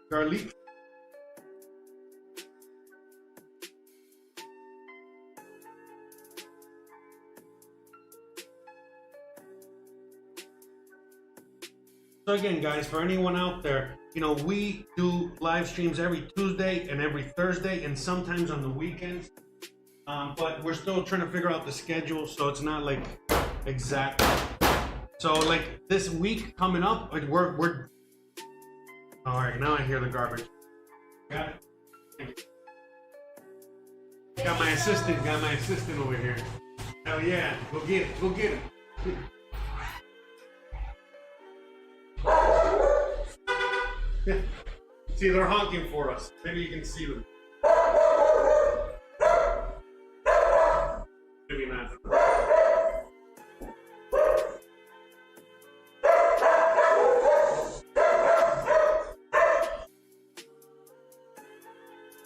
[SPEAKER 1] So again, guys, for anyone out there, you know, we do live streams every Tuesday and every Thursday and sometimes on the weekends. But we're still trying to figure out the schedule, so it's not like exact. So like this week coming up, like we're all right, now I hear the garbage. Got it. Thank you. Got my assistant over here. Hell yeah, go get it, go get it. See, they're honking for us. Maybe you can see them. Maybe not.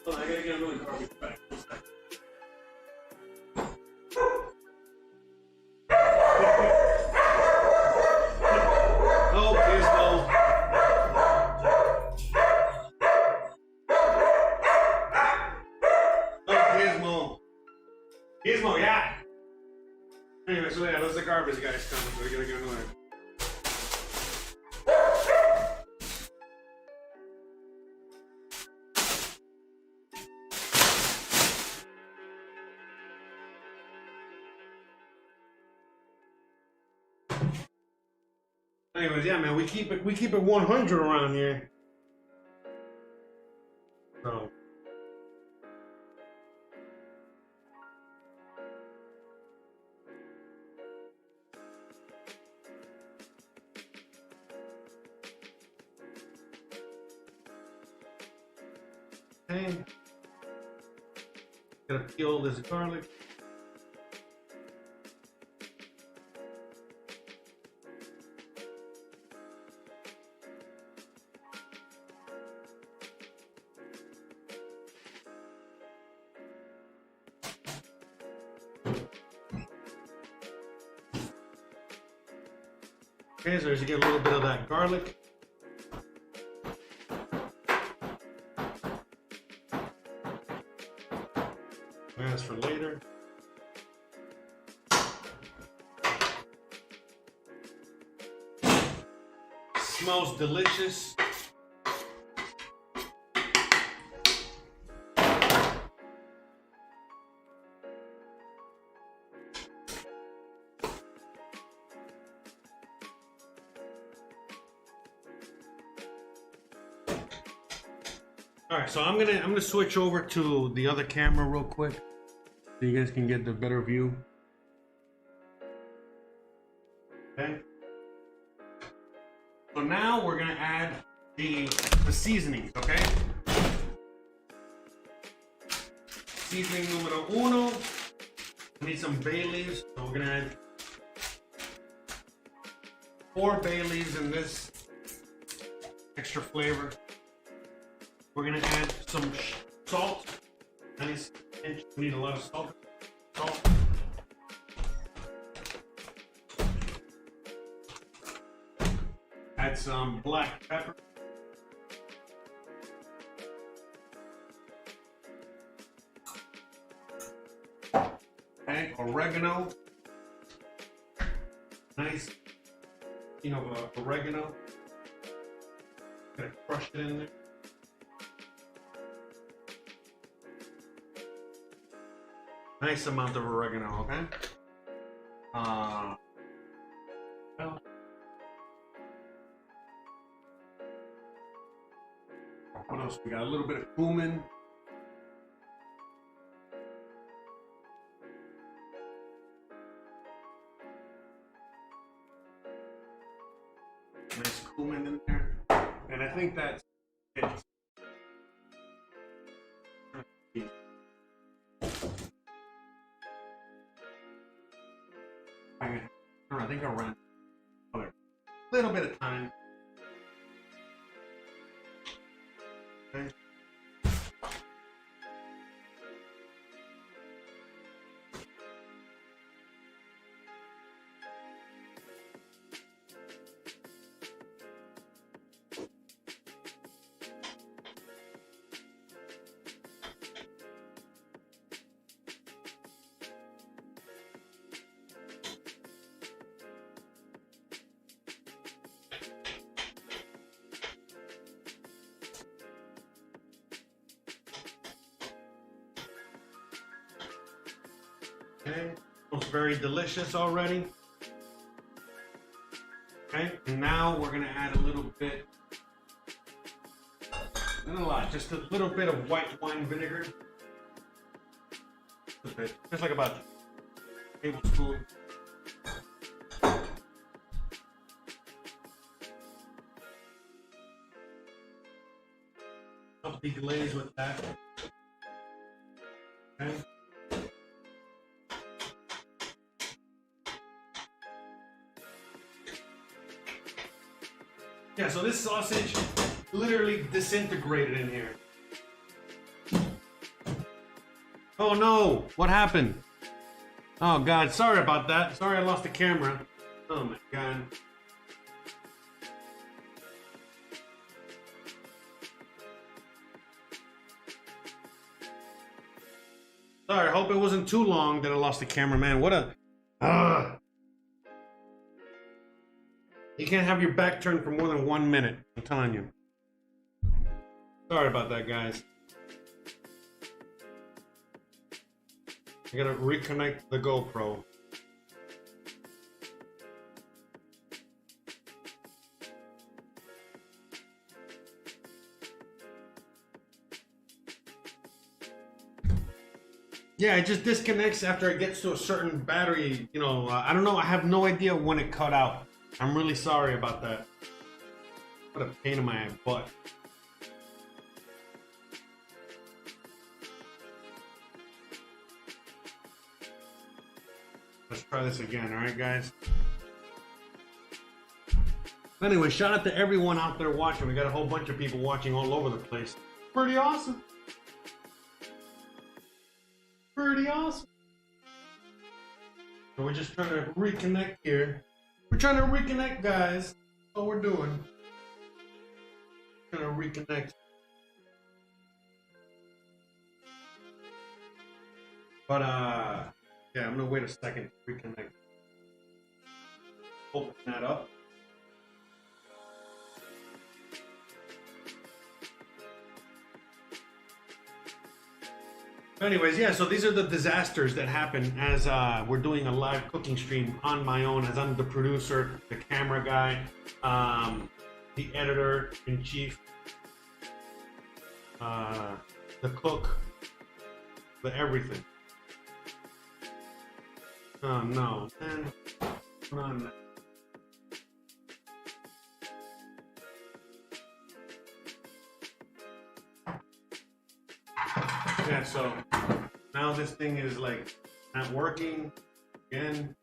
[SPEAKER 1] Hold on, I gotta get another garbage bag. Oh, Gizmo. Gizmo, yeah. Anyway, so yeah, those are the garbage guys coming, so we gotta get another. Anyways, yeah, man, we keep it 100 around here. So. Okay. Gotta peel this garlic. Okay, so as you get a little bit of that garlic. That's for later. Smells delicious. All right, so I'm gonna switch over to the other camera real quick, so you guys can get the better view. Okay. So now we're gonna add the seasonings. Okay. Seasoning numero uno. We need some bay leaves, so we're gonna add 4 bay leaves in this extra flavor. We're gonna add some salt. Nice. We need a lot of salt. Add some black pepper. Okay, oregano. Nice, oregano. Gonna crush it in there. Nice amount of oregano, okay? Well, what else? We got a little bit of cumin. Nice cumin in there. And I think that's it. I think I ran a little bit of time. Okay. Okay, smells very delicious already. Okay, and now we're gonna add a little bit Not a lot, just a little bit of white wine vinegar. A bit, just like about a tablespoon. I'll deglaze with that. Okay. Yeah, so this sausage literally disintegrated in here. Oh no, what happened? Oh God, sorry about that. Sorry I lost the camera. Oh my God. Sorry, I hope it wasn't too long that I lost the camera, man. What a... You can't have your back turned for more than 1 minute. I'm telling you. Sorry about that, guys. I gotta reconnect the GoPro. Yeah, it just disconnects after it gets to a certain battery. You know, I don't know. I have no idea when it cut out. I'm really sorry about that. What a pain in my butt. Let's try this again, all right, guys? Anyway, shout out to everyone out there watching. We got a whole bunch of people watching all over the place. Pretty awesome. Pretty awesome. So we're just trying to reconnect here. We're trying to reconnect, guys. That's all we're doing. Trying to reconnect. But yeah, I'm gonna wait a second to reconnect. Open that up. Anyways, yeah, so these are the disasters that happen as we're doing a live cooking stream on my own, as I'm the producer, the camera guy, the editor-in-chief, the cook, the everything. Oh no, man. Come on. Yeah, so now this thing is like not working again.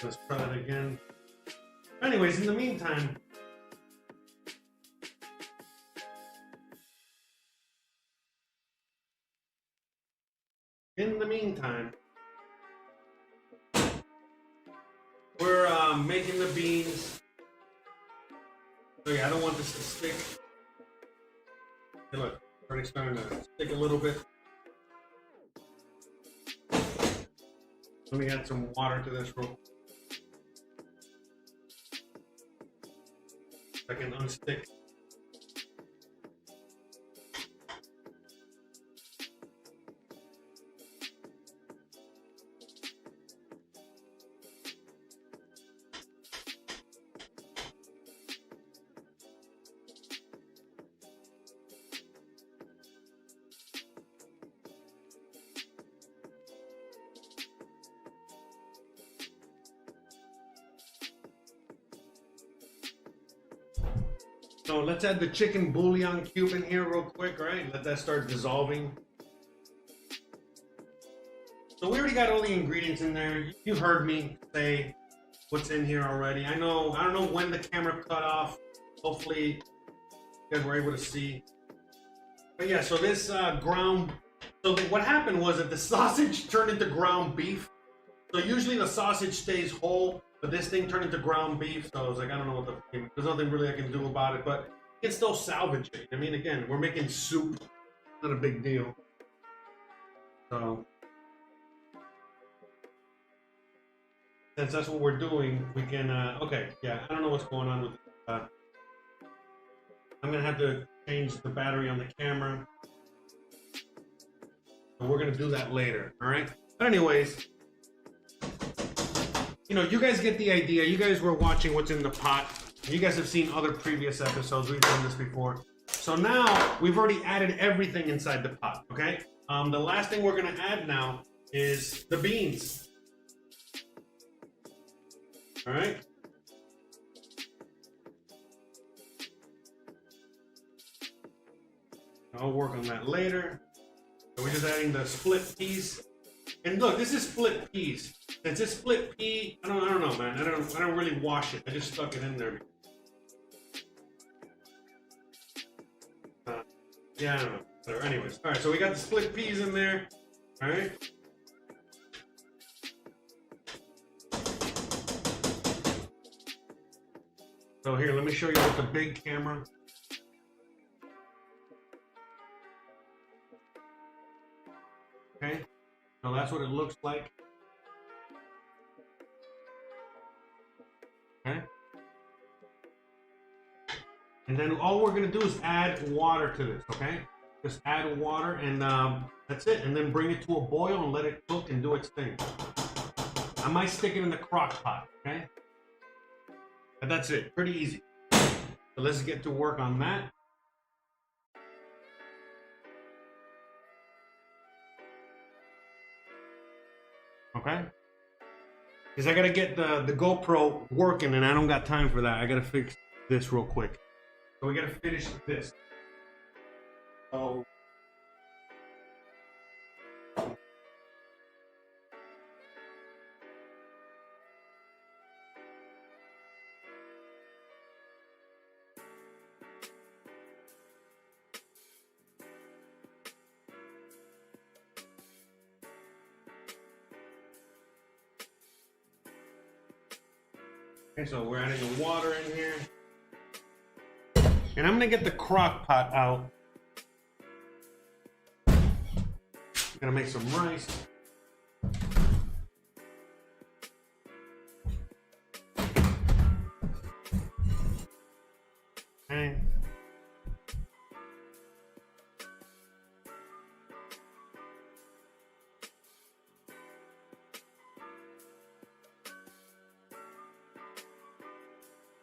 [SPEAKER 1] Let's try it again. Anyways, in the meantime, we're making the beans. So yeah, I don't want this to stick. Hey, look. Already starting to stick a little bit. Let me add some water to this real quick. I can unstick. So let's add the chicken bouillon cube in here real quick, right? Let that start dissolving. So we already got all the ingredients in there. You've heard me say what's in here already. I don't know when the camera cut off. Hopefully you guys were able to see. But yeah, so this so what happened was that the sausage turned into ground beef. So usually the sausage stays whole, but this thing turned into ground beef, so I was like, I don't know what there's nothing really I can do about it, but you can still salvage it. I mean, again, we're making soup, not a big deal. So, since that's what we're doing, we can, okay, yeah, I don't know what's going on with I'm gonna have to change the battery on the camera. So we're gonna do that later, all right? But anyways, you know, you guys get the idea. You guys were watching what's in the pot. You guys have seen other previous episodes. We've done this before. So now we've already added everything inside the pot, okay? The last thing we're gonna add now is the beans. All right. I'll work on that later. So we're just adding the split peas. And look, this is split peas. Since it's split pea, I don't know, man. I don't really wash it. I just stuck it in there. Yeah, I don't know. So anyways, all right. So we got the split peas in there. All right. So here, let me show you with the big camera. Okay. So that's what it looks like. Okay. And then all we're gonna do is add water to this, okay? Just add water and that's it. And then bring it to a boil and let it cook and do its thing. I might stick it in the crock pot, okay? But that's it, pretty easy. So let's get to work on that. Okay? Because I gotta get the GoPro working and I don't got time for that. I gotta fix this real quick. So we gotta finish this. So okay, so we're adding the water in here. And I'm gonna get the crock pot out. I'm gonna make some rice. Okay.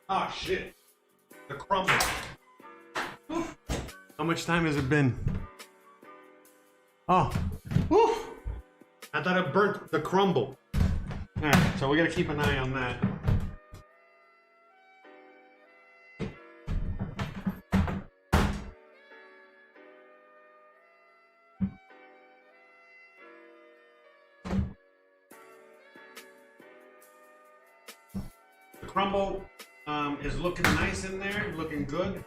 [SPEAKER 1] Oh shit. The crumble. Oof. How much time has it been? Oh. Oof. I thought it burnt the crumble. Alright, so we gotta keep an eye on that. The crumble is looking nice in there, looking good.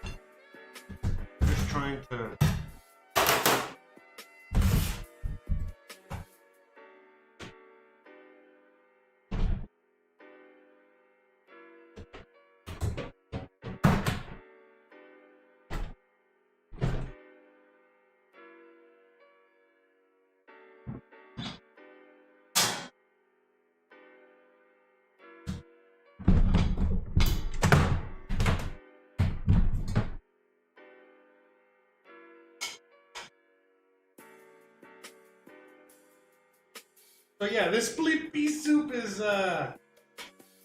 [SPEAKER 1] Just trying to So yeah, this split pea soup is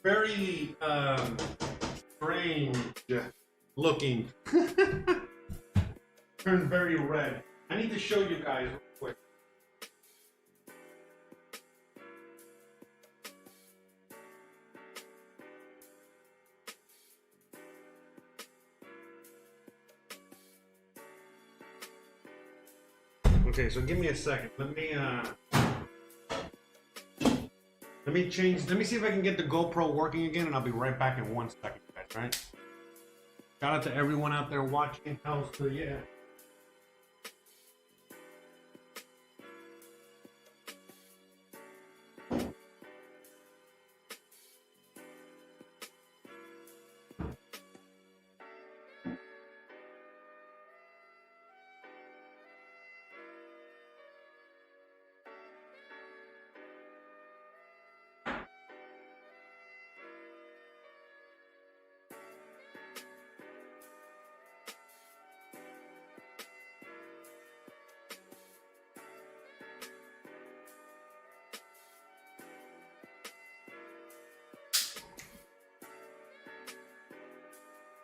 [SPEAKER 1] very strange looking. Turned very red. I need to show you guys real quick. Okay, so give me a second. Let me see if I can get the GoPro working again, and I'll be right back in 1 second, guys, right? Shout out to everyone out there watching. How's the, yeah.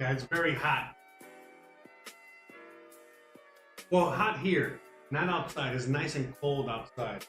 [SPEAKER 1] Yeah, it's very hot. Well, hot here, not outside. It's nice and cold outside.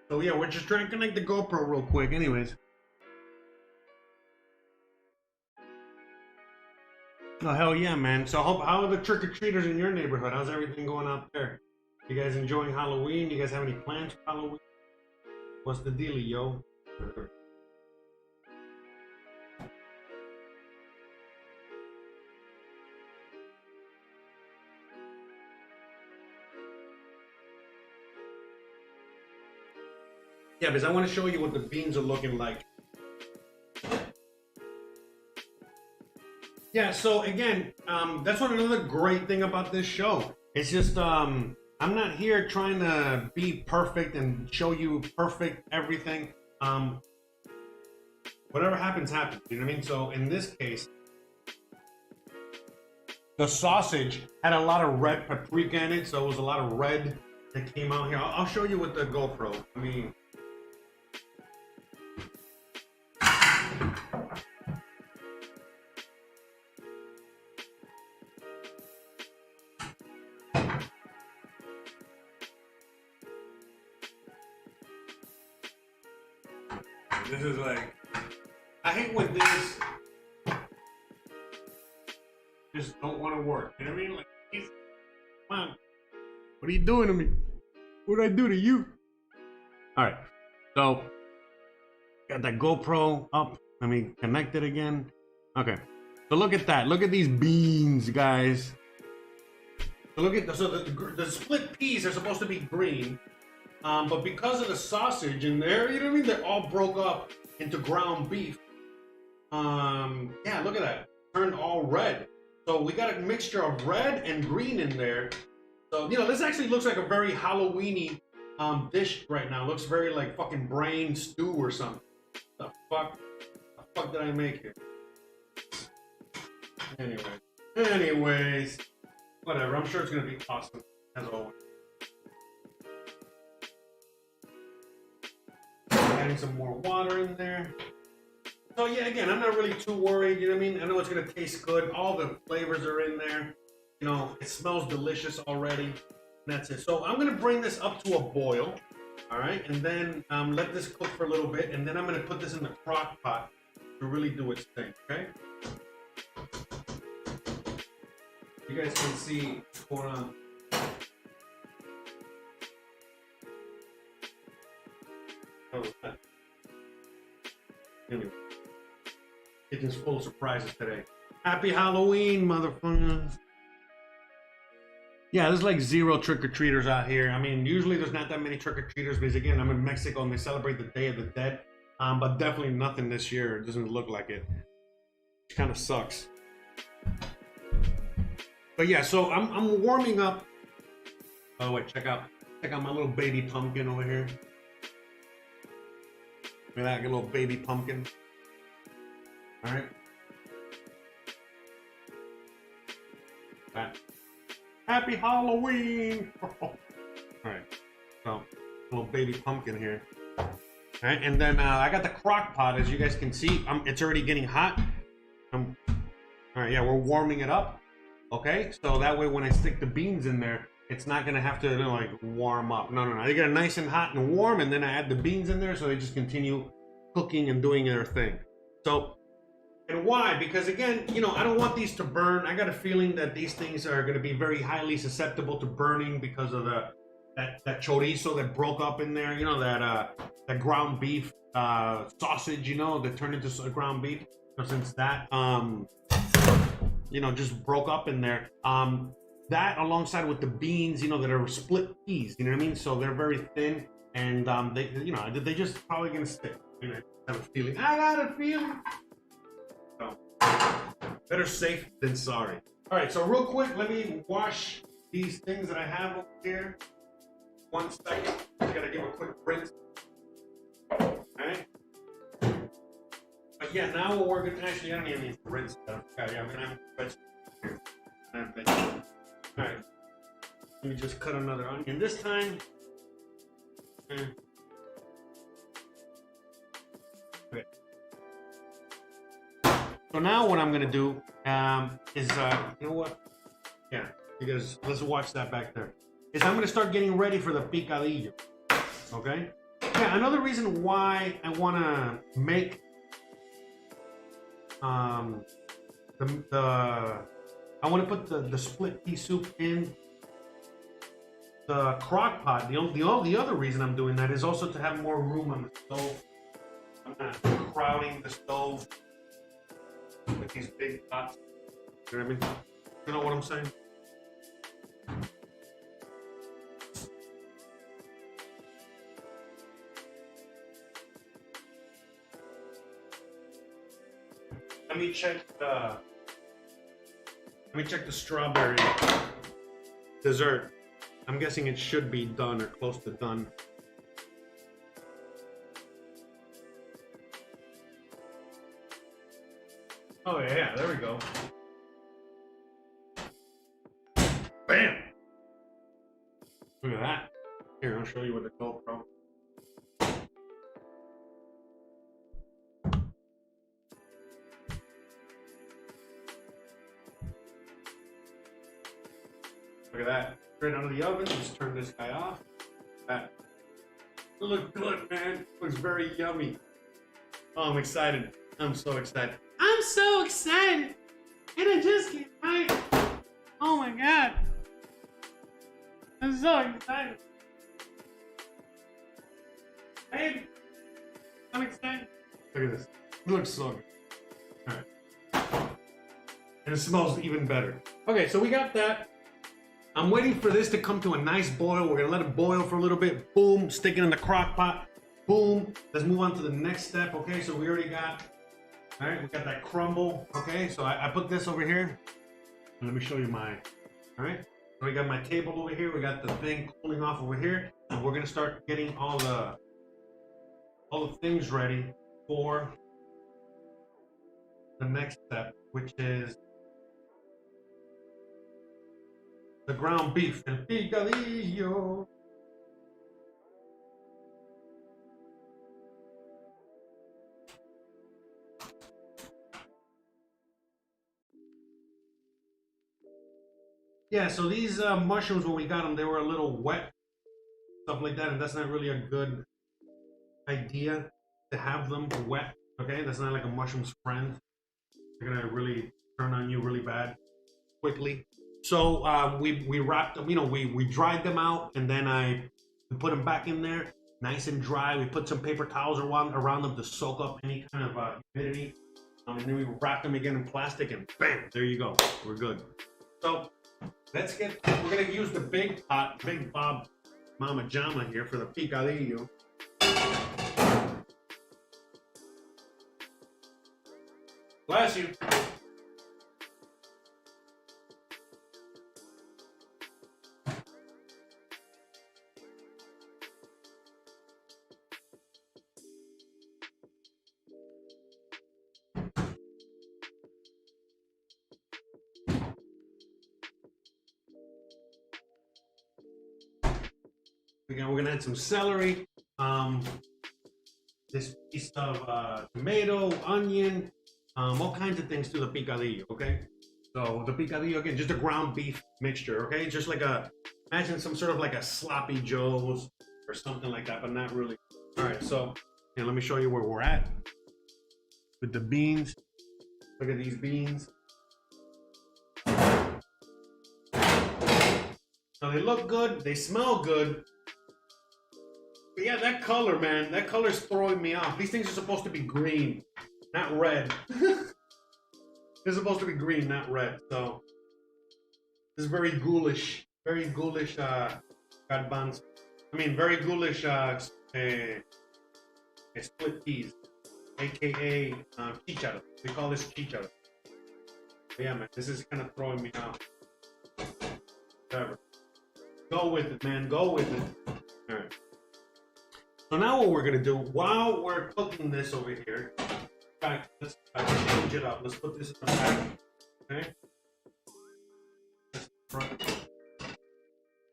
[SPEAKER 1] So yeah, we're just trying to connect the GoPro real quick anyways. Oh, hell yeah, man. So how are the trick-or-treaters in your neighborhood? How's everything going out there? You guys enjoying Halloween? You guys have any plans for Halloween? What's the dealie, yo? Yeah, because I want to show you what the beans are looking like. Yeah, so again, that's one another great thing about this show. It's just, I'm not here trying to be perfect and show you perfect everything. Whatever happens, happens. You know what I mean? So in this case, the sausage had a lot of red paprika in it, so it was a lot of red that came out here. I'll show you with the GoPro. I mean, this is like, I hate when things just don't want to work. You know what I mean? Like, come on, what are you doing to me? What did I do to you? All right, so got that GoPro up. Let me connect it again. Okay, so look at that. Look at these beans, guys. So look at the split peas are supposed to be green. But because of the sausage in there, you know what I mean? They all broke up into ground beef. Yeah, look at that. Turned all red. So we got a mixture of red and green in there. So, you know, this actually looks like a very Halloween-y dish right now. It looks very like fucking brain stew or something. The fuck did I make here? Anyways, whatever. I'm sure it's gonna be awesome, as always. Adding some more water in there. So yeah, again, I'm not really too worried, you know what I mean? I know it's gonna taste good. All the flavors are in there. You know, it smells delicious already. And that's it. So I'm gonna bring this up to a boil, all right? And then let this cook for a little bit, and then I'm gonna put this in the crock pot to really do its thing, okay? You guys can see what's going on. Anyway, kitchen's full of surprises today. Happy Halloween, motherfuckers. Yeah, there's like zero trick-or-treaters out here. I mean, usually there's not that many trick-or-treaters because, again, I'm in Mexico and they celebrate the Day of the Dead. But definitely nothing this year. It doesn't look like it. Which kind of sucks. But yeah, so I'm warming up. Oh wait, check out my little baby pumpkin over here. Look at that, get a little baby pumpkin. All right. That. Happy Halloween! All right, so little baby pumpkin here. All right, and then I got the crock pot, as you guys can see. It's already getting hot. All right, yeah, we're warming it up. Okay, so that way when I stick the beans in there, it's not gonna have to, you know, like warm up. No. They get it nice and hot and warm, and then I add the beans in there, so they just continue cooking and doing their thing. So, and why? Because again, you know, I don't want these to burn. I got a feeling that these things are gonna be very highly susceptible to burning because of that chorizo that broke up in there. You know, that ground beef sausage. You know, that turned into ground beef. So since that you know, just broke up in there. That alongside with the beans, you know, that are split peas, you know what I mean? So they're very thin, and they, you know, they just probably gonna stick. You know, I have a feeling. I got a feeling. So better safe than sorry. All right, so real quick, let me wash these things that I have over here. 1 second. I gotta give a quick rinse. Alright? But yeah, now what we're gonna actually, I don't even need to rinse stuff. Okay, I'm gonna have vegetables here. Alright. Let me just cut another onion this time. Okay. So now what I'm gonna do is, you know what? Yeah, because let's watch that back there. Is I'm gonna start getting ready for the picadillo. Okay? Yeah, another reason why I wanna make I want to put the split pea soup in the crock pot. The other reason I'm doing that is also to have more room on the stove. I'm not crowding the stove with these big pots. You know what I mean? You know what I'm saying? Let me check the strawberry dessert. I'm guessing it should be done or close to done. Oh yeah, there we go. Bam! Look at that. Here, I'll show you with the GoPro. Look at that. Straight out of the oven. Just turn this guy off. That. It looks good, man. Looks very yummy. Oh, I'm excited. I'm so excited. I'm so excited. And I just can't wait. Oh my god. I'm so excited. Babe. I'm excited. Look at this. It looks so good. Alright. And it smells even better. Okay, so we got that. I'm waiting for this to come to a nice boil. We're gonna let it boil for a little bit. Boom, stick it in the crock pot. Boom. Let's move on to the next step. Okay, so we already got, all right, we got that crumble. Okay, so I put this over here. And let me show you mine. All right, so we got my table over here. We got the thing cooling off over here. And we're gonna start getting all the things ready for the next step, which is the ground beef and picadillo. Yeah, so these mushrooms, when we got them, they were a little wet, stuff like that, and that's not really a good idea to have them wet. Okay, that's not like a mushroom's friend. They're gonna really turn on you really bad quickly. So we wrapped them, you know, we dried them out, and then we put them back in there, nice and dry. We put some paper towels around them to soak up any kind of humidity. And then we wrap them again in plastic, and bam, there you go. We're good. So we're gonna use the big pot, Big Bob Mama Jama here for the picadillo. Bless you. Again, we're gonna add some celery, this piece of tomato, onion, all kinds of things to the picadillo, okay? So the picadillo, again, just a ground beef mixture, okay? Just like imagine some sort of like a sloppy joe's or something like that, but not really. All right, so let me show you where we're at with the beans. Look at these beans. So they look good, they smell good. But yeah, that color, man, that color's throwing me off. These things are supposed to be green, not red. They're supposed to be green, not red. So this is very ghoulish garbanzo. I mean, very ghoulish split peas, aka chicharo. We call this chicharo. But yeah, man, this is kind of throwing me off. Whatever. Go with it, man. Go with it. All right. So now what we're gonna do while we're cooking this over here, in fact, let's change it up. Let's put this in the back. Okay.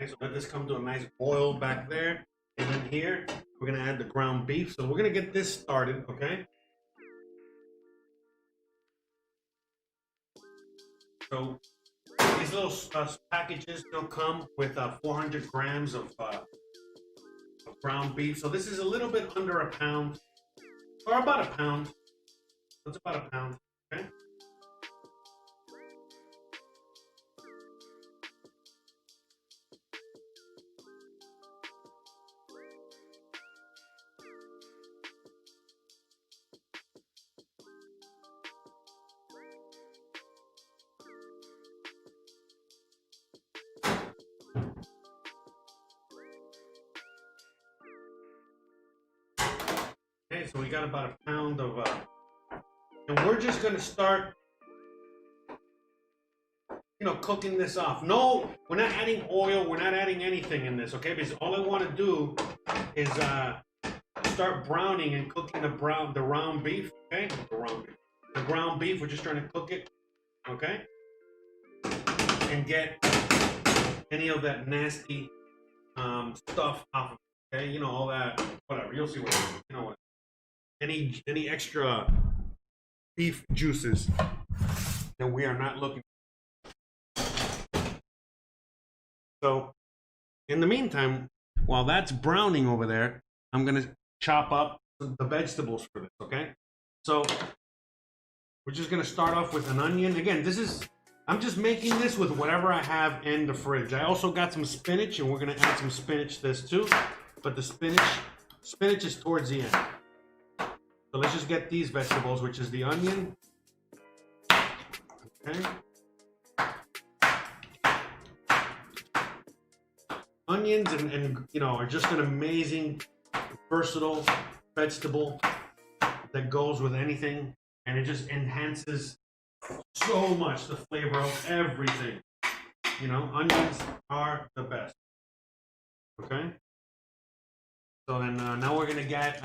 [SPEAKER 1] Okay, so let this come to a nice boil back there. And then here, we're gonna add the ground beef. So we're gonna get this started, okay? So these little packages don't come with 400 grams of ground beef. So this is a little bit under a pound, or about a pound. It's about a pound, okay? Okay, so we got about a pound of, and we're just gonna start, you know, cooking this off. No, we're not adding oil. We're not adding anything in this, okay? Because all I want to do is start browning and cooking the round beef, okay? The ground beef. We're just trying to cook it, okay? And get any of that nasty stuff off of it, okay? You know, all that, whatever. You'll see what, you know what. Any extra beef juices that we are not looking for. So in the meantime, while that's browning over there, I'm gonna chop up the vegetables for this, okay? So we're just gonna start off with an onion. Again, I'm just making this with whatever I have in the fridge. I also got some spinach, and we're gonna add some spinach to this too, but the spinach is towards the end. So let's just get these vegetables, which is the onion. Okay. Onions and you know, are just an amazing, versatile vegetable that goes with anything, and it just enhances so much the flavor of everything. You know, onions are the best. Okay. So then now we're gonna get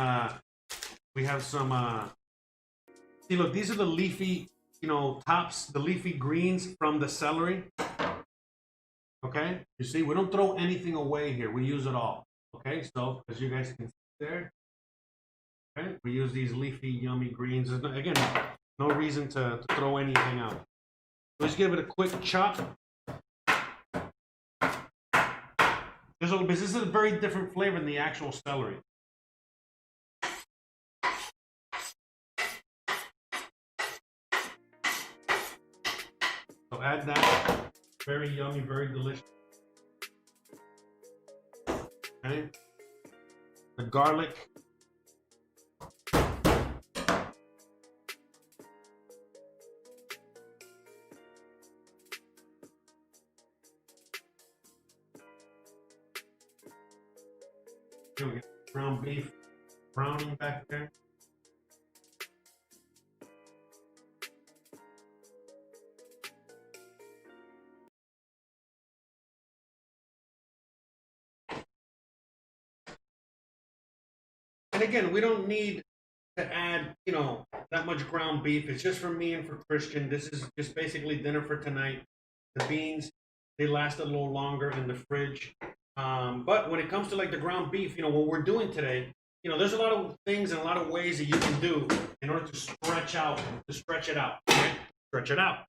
[SPEAKER 1] we have some see, look, these are the leafy, you know, tops, the leafy greens from the celery. Okay, you see, we don't throw anything away here. We use it all. Okay, so as you guys can see there, okay, we use these leafy, yummy greens. There's no, again, no reason to throw anything out. Let's give it a quick chop. This is a very different flavor than the actual celery. So add that. Very yummy, very delicious. Okay. The garlic. Here we get ground beef browning back there. And again, we don't need to add, you know, that much ground beef. It's just for me and for Christian. This is just basically dinner for tonight. The beans, they last a little longer in the fridge. But when it comes to like the ground beef, you know, what we're doing today, you know, there's a lot of things and a lot of ways that you can do in order to stretch it out, right? Stretch it out.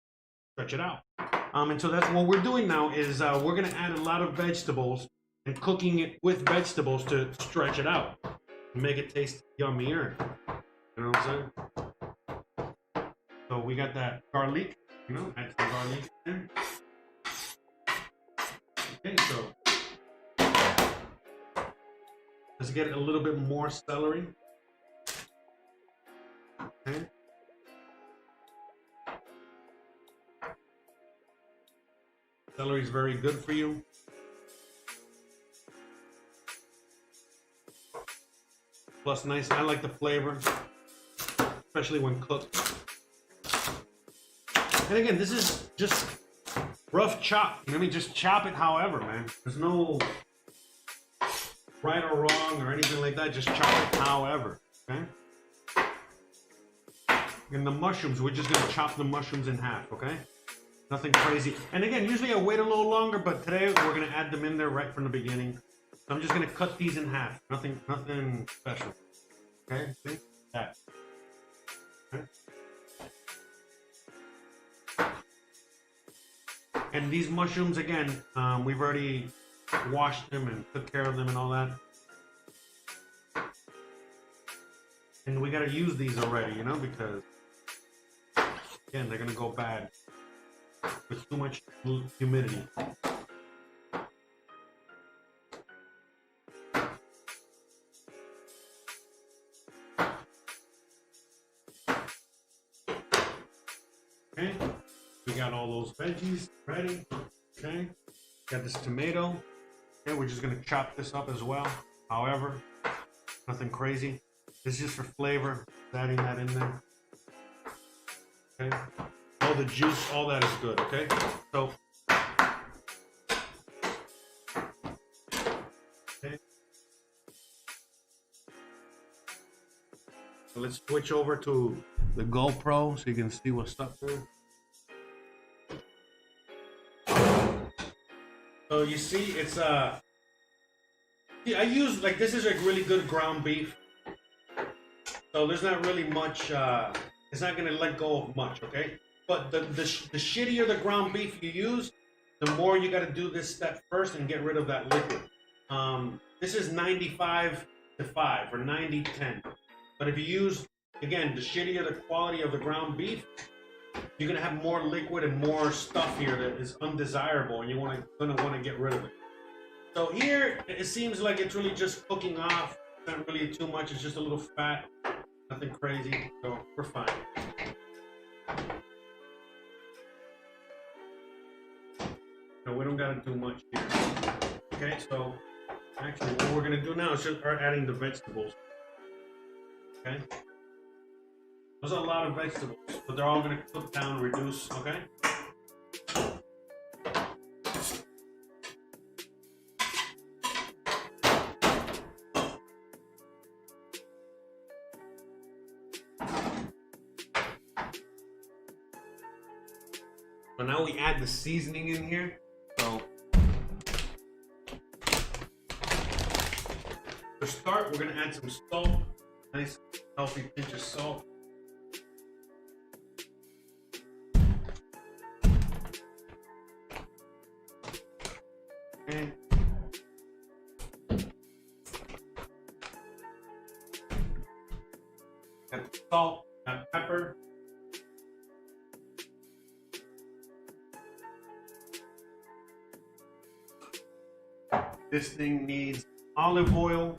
[SPEAKER 1] And so that's what we're doing now is we're going to add a lot of vegetables and cooking it with vegetables to stretch it out. Make it taste yummier. You know what I'm saying? So we got that garlic, you know, add some garlic in. Okay, so let's get a little bit more celery. Okay. Celery is very good for you. Plus nice, I like the flavor, especially when cooked. And again, this is just rough chop. You know what I mean? Just chop it however, man. There's no, right or wrong or anything like that. Just chop it however, okay? And the mushrooms, we're just gonna chop the mushrooms in half, okay? Nothing crazy. And again, usually I wait a little longer, but today we're gonna add them in there right from the beginning. So I'm just gonna cut these in half. Nothing special. Okay, see? That. Okay. And these mushrooms, again, we've already washed them and took care of them and all that. And we gotta use these already, you know, because again, they're gonna go bad with too much humidity. Okay, we got all those veggies ready. Okay, got this tomato. Okay, we're just gonna chop this up as well. However, nothing crazy. This is just for flavor. Adding that in there. Okay, all the juice, all that is good. Okay, so okay. So let's switch over to the GoPro so you can see what's up there. So you see, it's I use, like, this is like really good ground beef. So there's not really much. It's not gonna let go of much, okay? But the shittier the ground beef you use, the more you got to do this step first and get rid of that liquid. This is 95 to 5 or 90-10. But if you use, again, the shittier the quality of the ground beef, you're gonna have more liquid and more stuff here that is undesirable, and you're gonna want to get rid of it. So here, it seems like it's really just cooking off. It's not really too much. It's just a little fat, nothing crazy. So we're fine. No, we don't gotta do much here. Okay, so actually, what we're gonna do now is just start adding the vegetables. Okay. There's a lot of vegetables, but they're all going to cook down, reduce, okay? So now we add the seasoning in here. So to start, we're going to add some salt. Nice, healthy pinch of salt. Okay. Got salt, got pepper. This thing needs olive oil.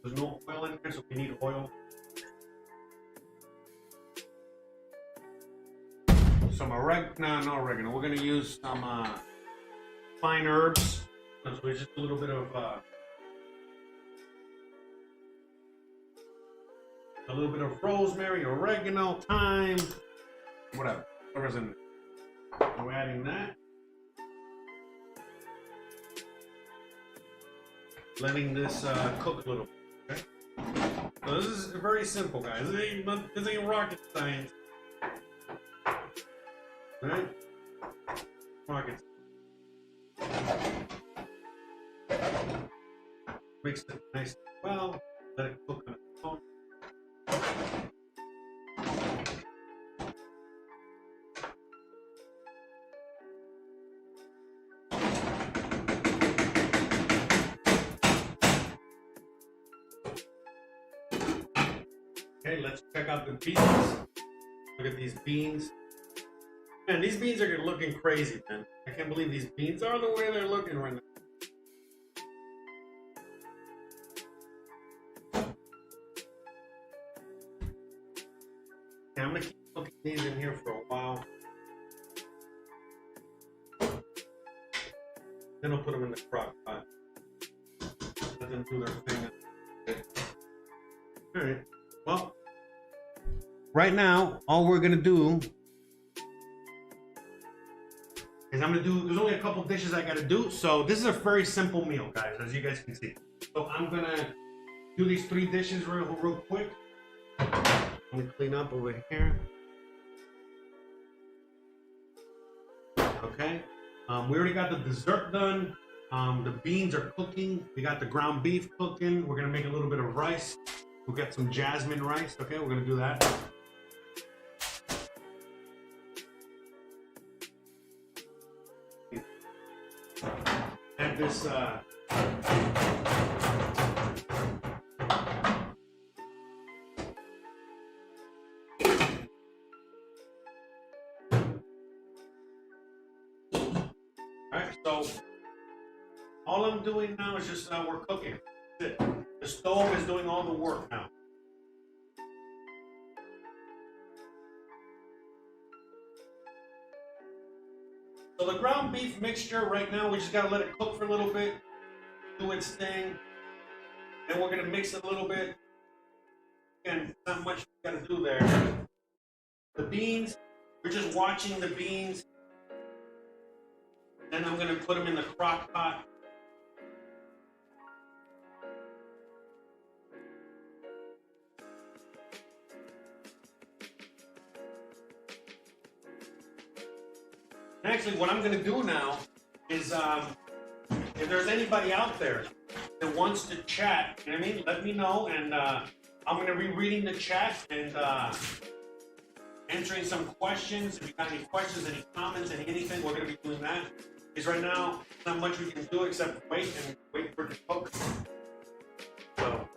[SPEAKER 1] There's no oil in here, so we need oil. Some oregano. We're gonna use some fine herbs. So it's just a little bit of rosemary, oregano, thyme, whatever. Whatever's in there. We're adding that. Letting this cook a little bit. Okay? So this is very simple, guys. This ain't rocket science. Right? Rocket. Mix it nice and well. Let it cook on its own. Okay, let's check out the beans. Look at these beans. Man, these beans are looking crazy, man. I can't believe these beans are the way they're looking right now. Okay, I'm gonna keep cooking these in here for a while. Then I'll put them in the crock pot. Let them do their thing. All right. Well, right now, all we're gonna do is there's only a couple dishes I gotta do. So this is a very simple meal, guys, as you guys can see. So I'm gonna do these 3 dishes real quick. I'm gonna clean up over here. Okay. We already got the dessert done. The beans are cooking. We got the ground beef cooking. We're gonna make a little bit of rice. We'll get some jasmine rice. Okay, we're gonna do that. Add this. Alright, so all I'm doing now is just we're cooking. That's it. The stove is doing all the work now. So the ground beef mixture right now, we just gotta let it cook for a little bit, do its thing. Then we're gonna mix it a little bit. And not much we gotta do there. The beans, we're just watching the beans. Then I'm gonna put them in the crock pot. And actually, what I'm going to do now is, if there's anybody out there that wants to chat, you know what I mean, let me know, and I'm going to be reading the chat and answering some questions. If you got any questions, any comments, anything, we're going to be doing that. Because right now, not much we can do except wait for it to cook. So.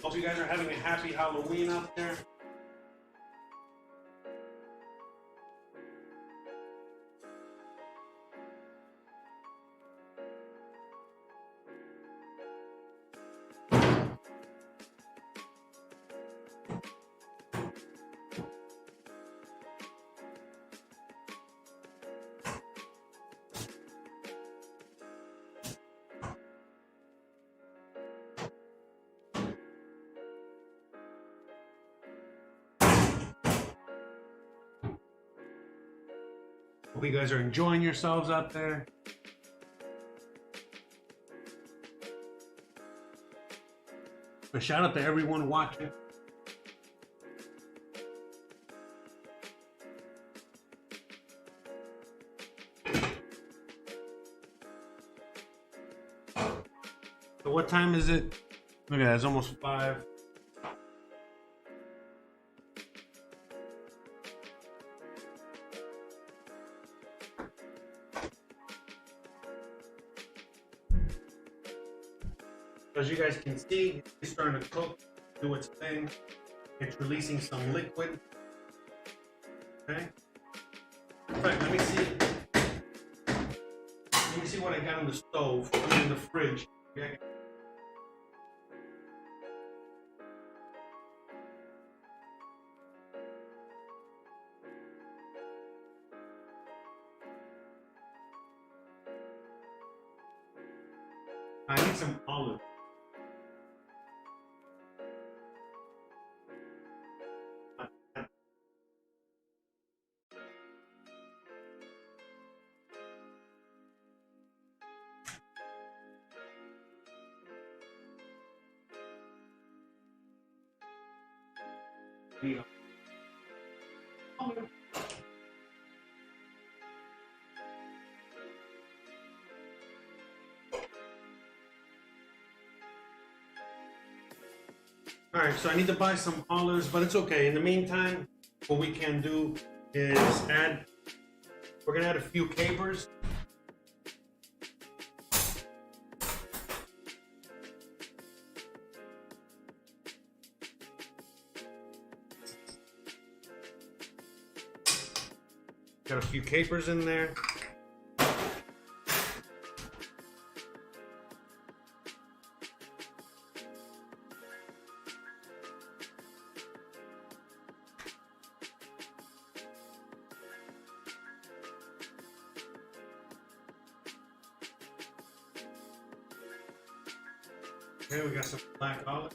[SPEAKER 1] Hope you guys are having a happy Halloween out there. Hope you guys are enjoying yourselves out there. A shout out to everyone watching. So what time is it? Look at that, it's almost 5. As you guys can see, it's starting to cook, do its thing. It's releasing some liquid. Okay. In fact, let me see what I got on the stove. I mean, in the fridge. Okay. I need some olives. Yeah. All right, so I need to buy some olives, but it's okay. In the meantime, what we can do is we're gonna add a few capers. Got a few capers in there. Okay, we got some black olive.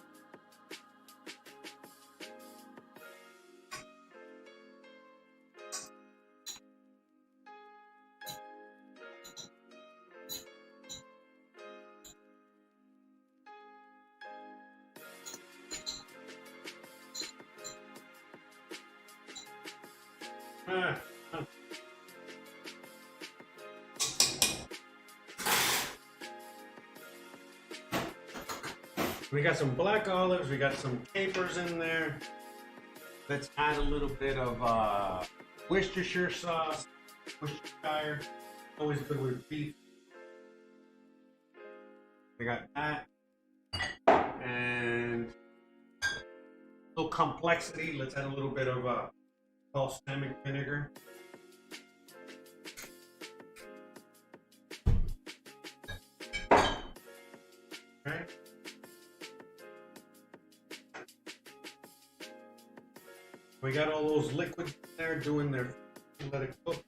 [SPEAKER 1] We got some black olives, we got some capers in there. Let's add a little bit of Worcestershire sauce, Worcestershire, always good with beef. We got that. And a little complexity, let's add a little bit of balsamic vinegar. Okay. We got all those liquids in there doing their, let it cook.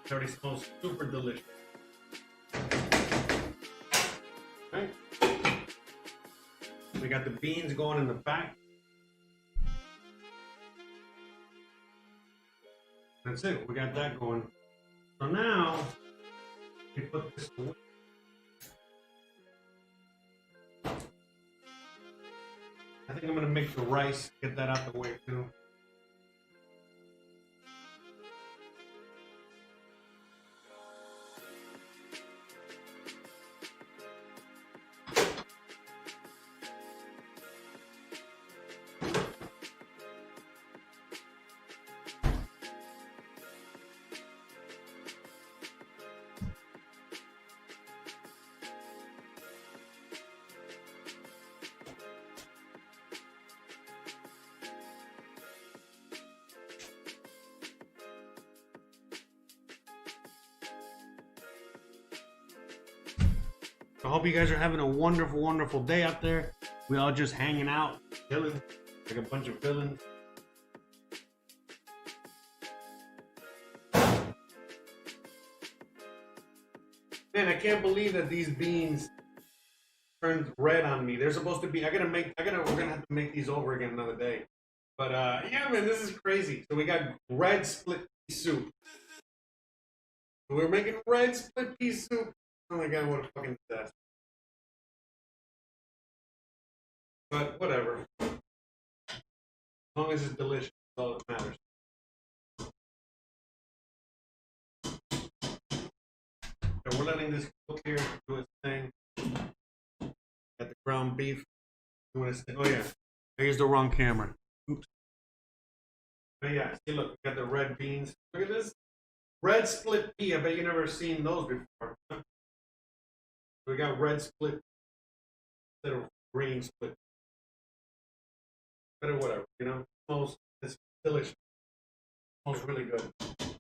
[SPEAKER 1] It already smells super delicious. Okay. We got the beans going in the back. That's it. We got that going. So now we put this away. I think I'm gonna make the rice, get that out the way too. I hope you guys are having a wonderful, wonderful day out there. We all just hanging out, chilling, like a bunch of villains. Man, I can't believe that these beans turned red on me. They're supposed to be, we're gonna have to make these over again another day. But yeah, man, this is crazy. So we got red split pea soup. We're making red split pea soup. Oh my god, what a fucking disaster. But whatever. As long as it's delicious, that's all that matters. So we're letting this cook here, do its thing. Got the ground beef doing its thing. Oh yeah, I used the wrong camera. Oops. But yeah, see, look, we got the red beans. Look at this. Red split pea. I bet you never seen those before. We got red split instead of green split. But whatever, you know. It's delicious. Smells really good.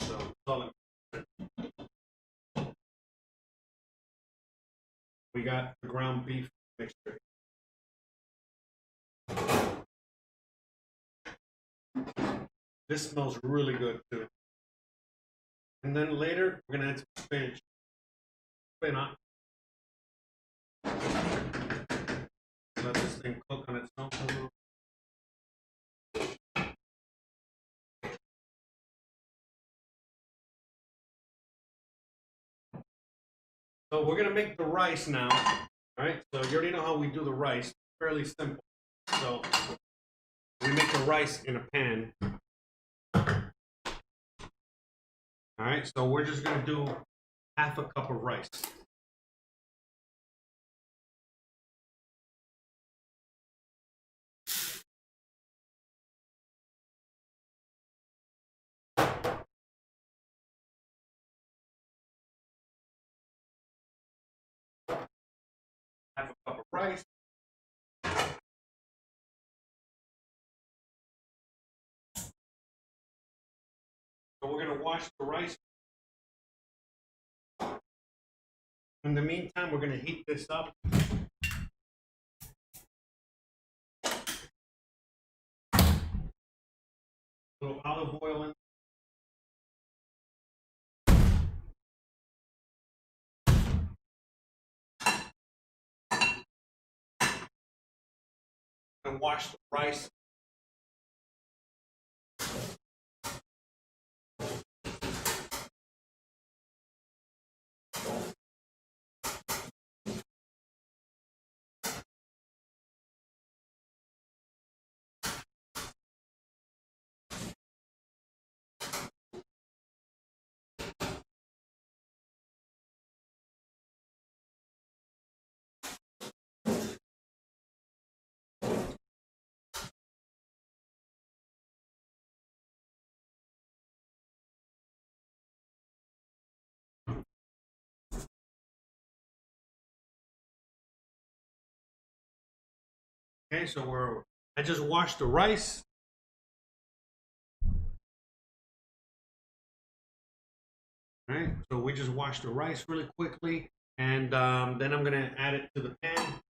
[SPEAKER 1] So solid. We got the ground beef mixture. This smells really good too. And then later we're gonna add some spinach. Spinach. Let this thing cook on its own a little. So we're gonna make the rice now. All right. So you already know how we do the rice. Fairly simple. So we make the rice in a pan. All right. So we're just gonna do half a cup of rice. Half a cup of rice. wash the rice. In the meantime, we're going to heat this up. A little olive oil in. And wash the rice. Okay, so I just washed the rice. All right, so we just washed the rice really quickly, and then I'm gonna add it to the pan.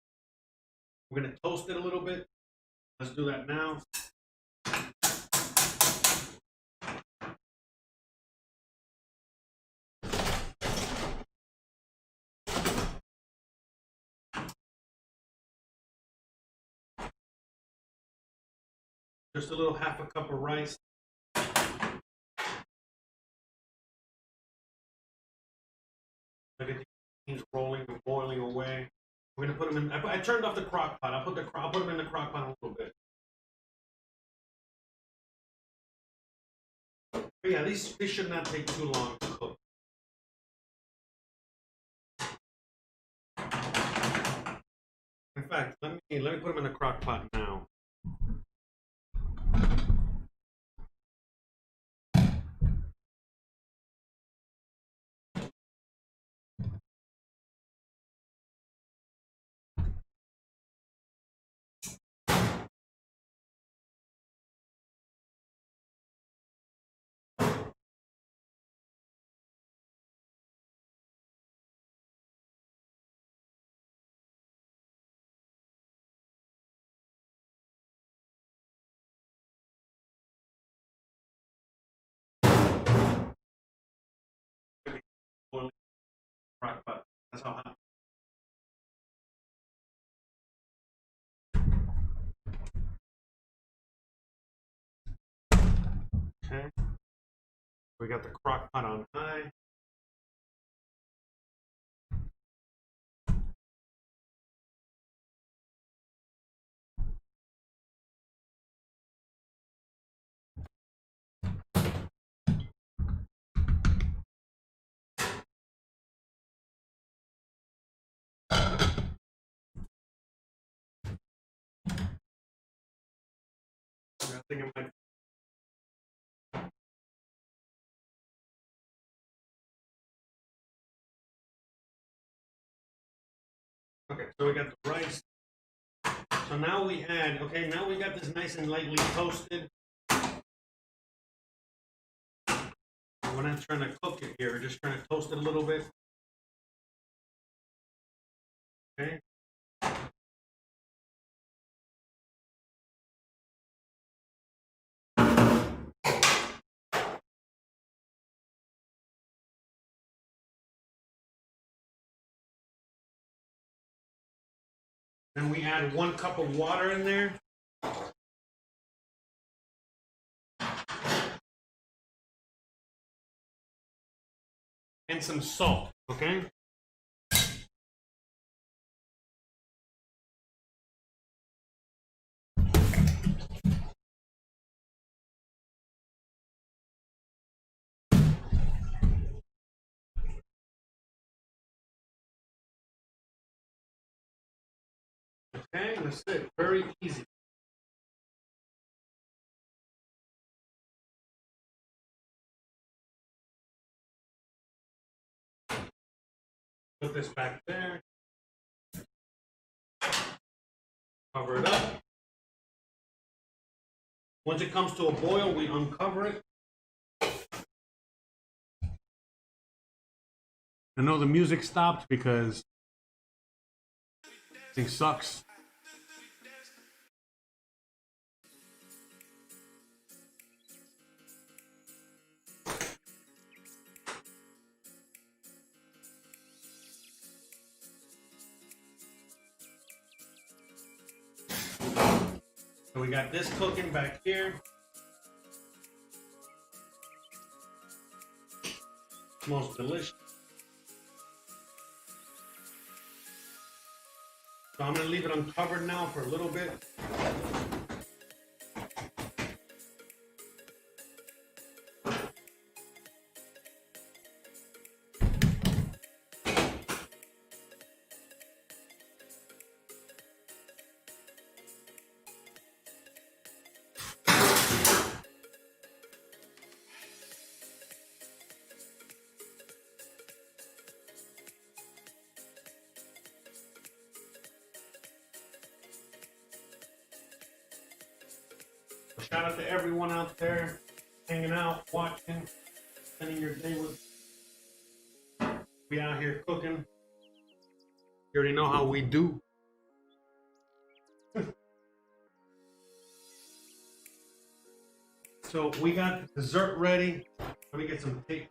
[SPEAKER 1] We're gonna toast it a little bit. Let's do that now. Just a little half a cup of rice. Look at these rolling and boiling away. We're gonna put them in. I turned off the crock pot. I'll put them in the crock pot a little bit. But yeah, these should not take too long to cook. In fact, let me put them in the crock pot now. Crock pot. That's how hot. Okay. We got the crock pot on high. I think it might. Okay, so we got the rice. So now we add, okay, now we got this nice and lightly toasted. We're not trying to cook it here, we're just trying to toast it a little bit. Okay. Then we add 1 cup of water in there. And some salt, okay? Okay, that's it. Very easy. Put this back there. Cover it up. Once it comes to a boil, we uncover it. I know the music stopped because this thing sucks. So we got this cooking back here. Smells delicious. So I'm gonna leave it uncovered now for a little bit. Shout out to everyone out there hanging out, watching, spending your day with. We out here cooking. You already know how we do. So we got the dessert ready. Let me get some tape.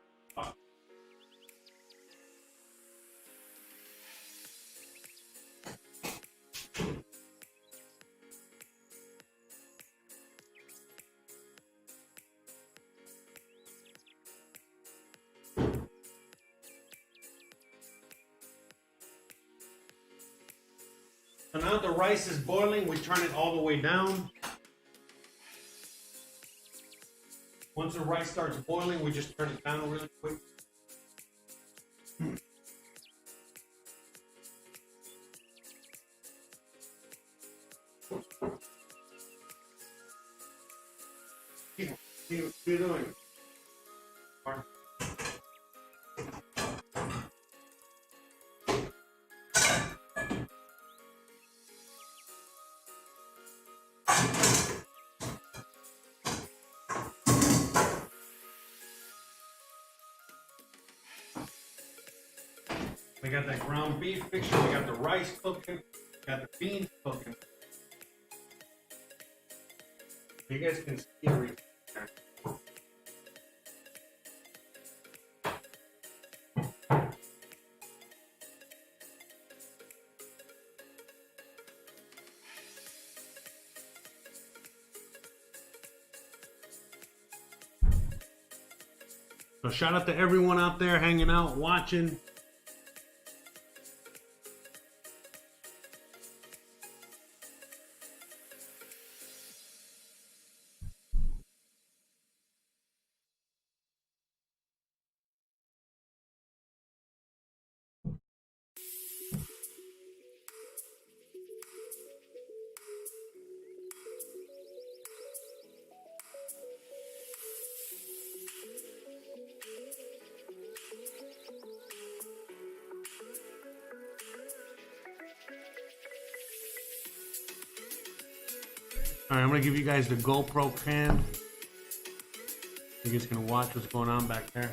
[SPEAKER 1] So now the rice is boiling, we turn it all the way down. Once the rice starts boiling, we just turn it down really quick. What are you doing? We got that ground beef mixture, we got the rice cooking, we got the beans cooking. You guys can see everything. So shout out to everyone out there hanging out, watching. All right, I'm gonna give you guys the GoPro cam. You guys can watch what's going on back there.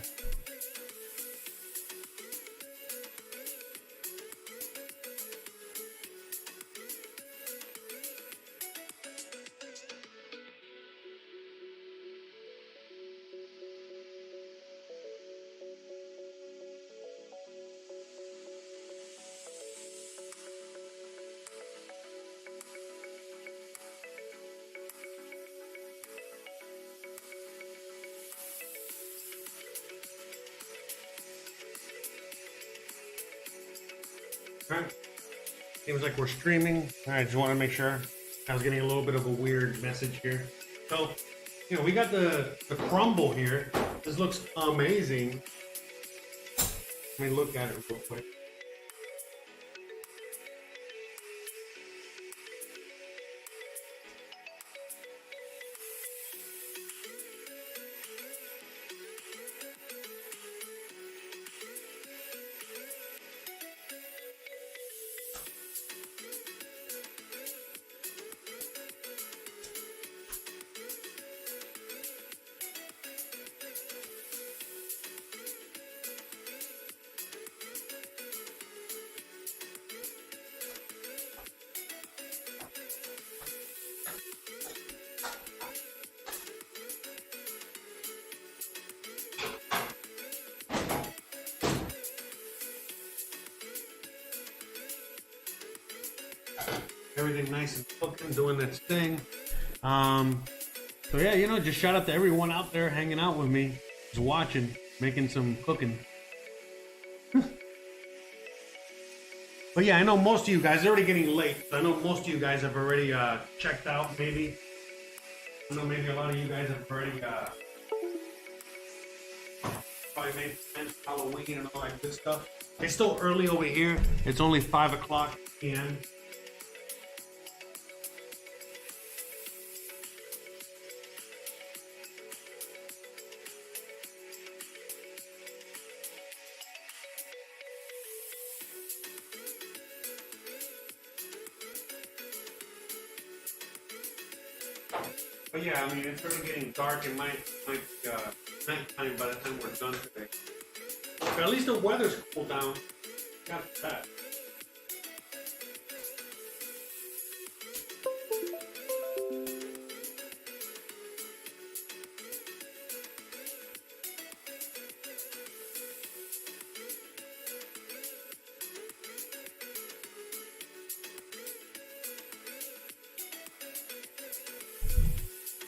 [SPEAKER 1] Okay. Seems like we're streaming. All right, just want to make sure. I was getting a little bit of a weird message here. So, you know, we got the crumble here. This looks amazing. Let me look at it real quick. Everything nice and cooking, doing its thing. So yeah, you know, just shout out to everyone out there hanging out with me, just watching, making some cooking. But yeah, I know most of you guys, it's already getting late. So I know most of you guys have already checked out, maybe. I know maybe a lot of you guys have already probably made plans for Halloween and all that good stuff. It's still early over here. It's only 5 o'clock p.m. But yeah, I mean, it's already getting dark. It might nighttime by the time we're done today. But at least the weather's cooled down. Got that.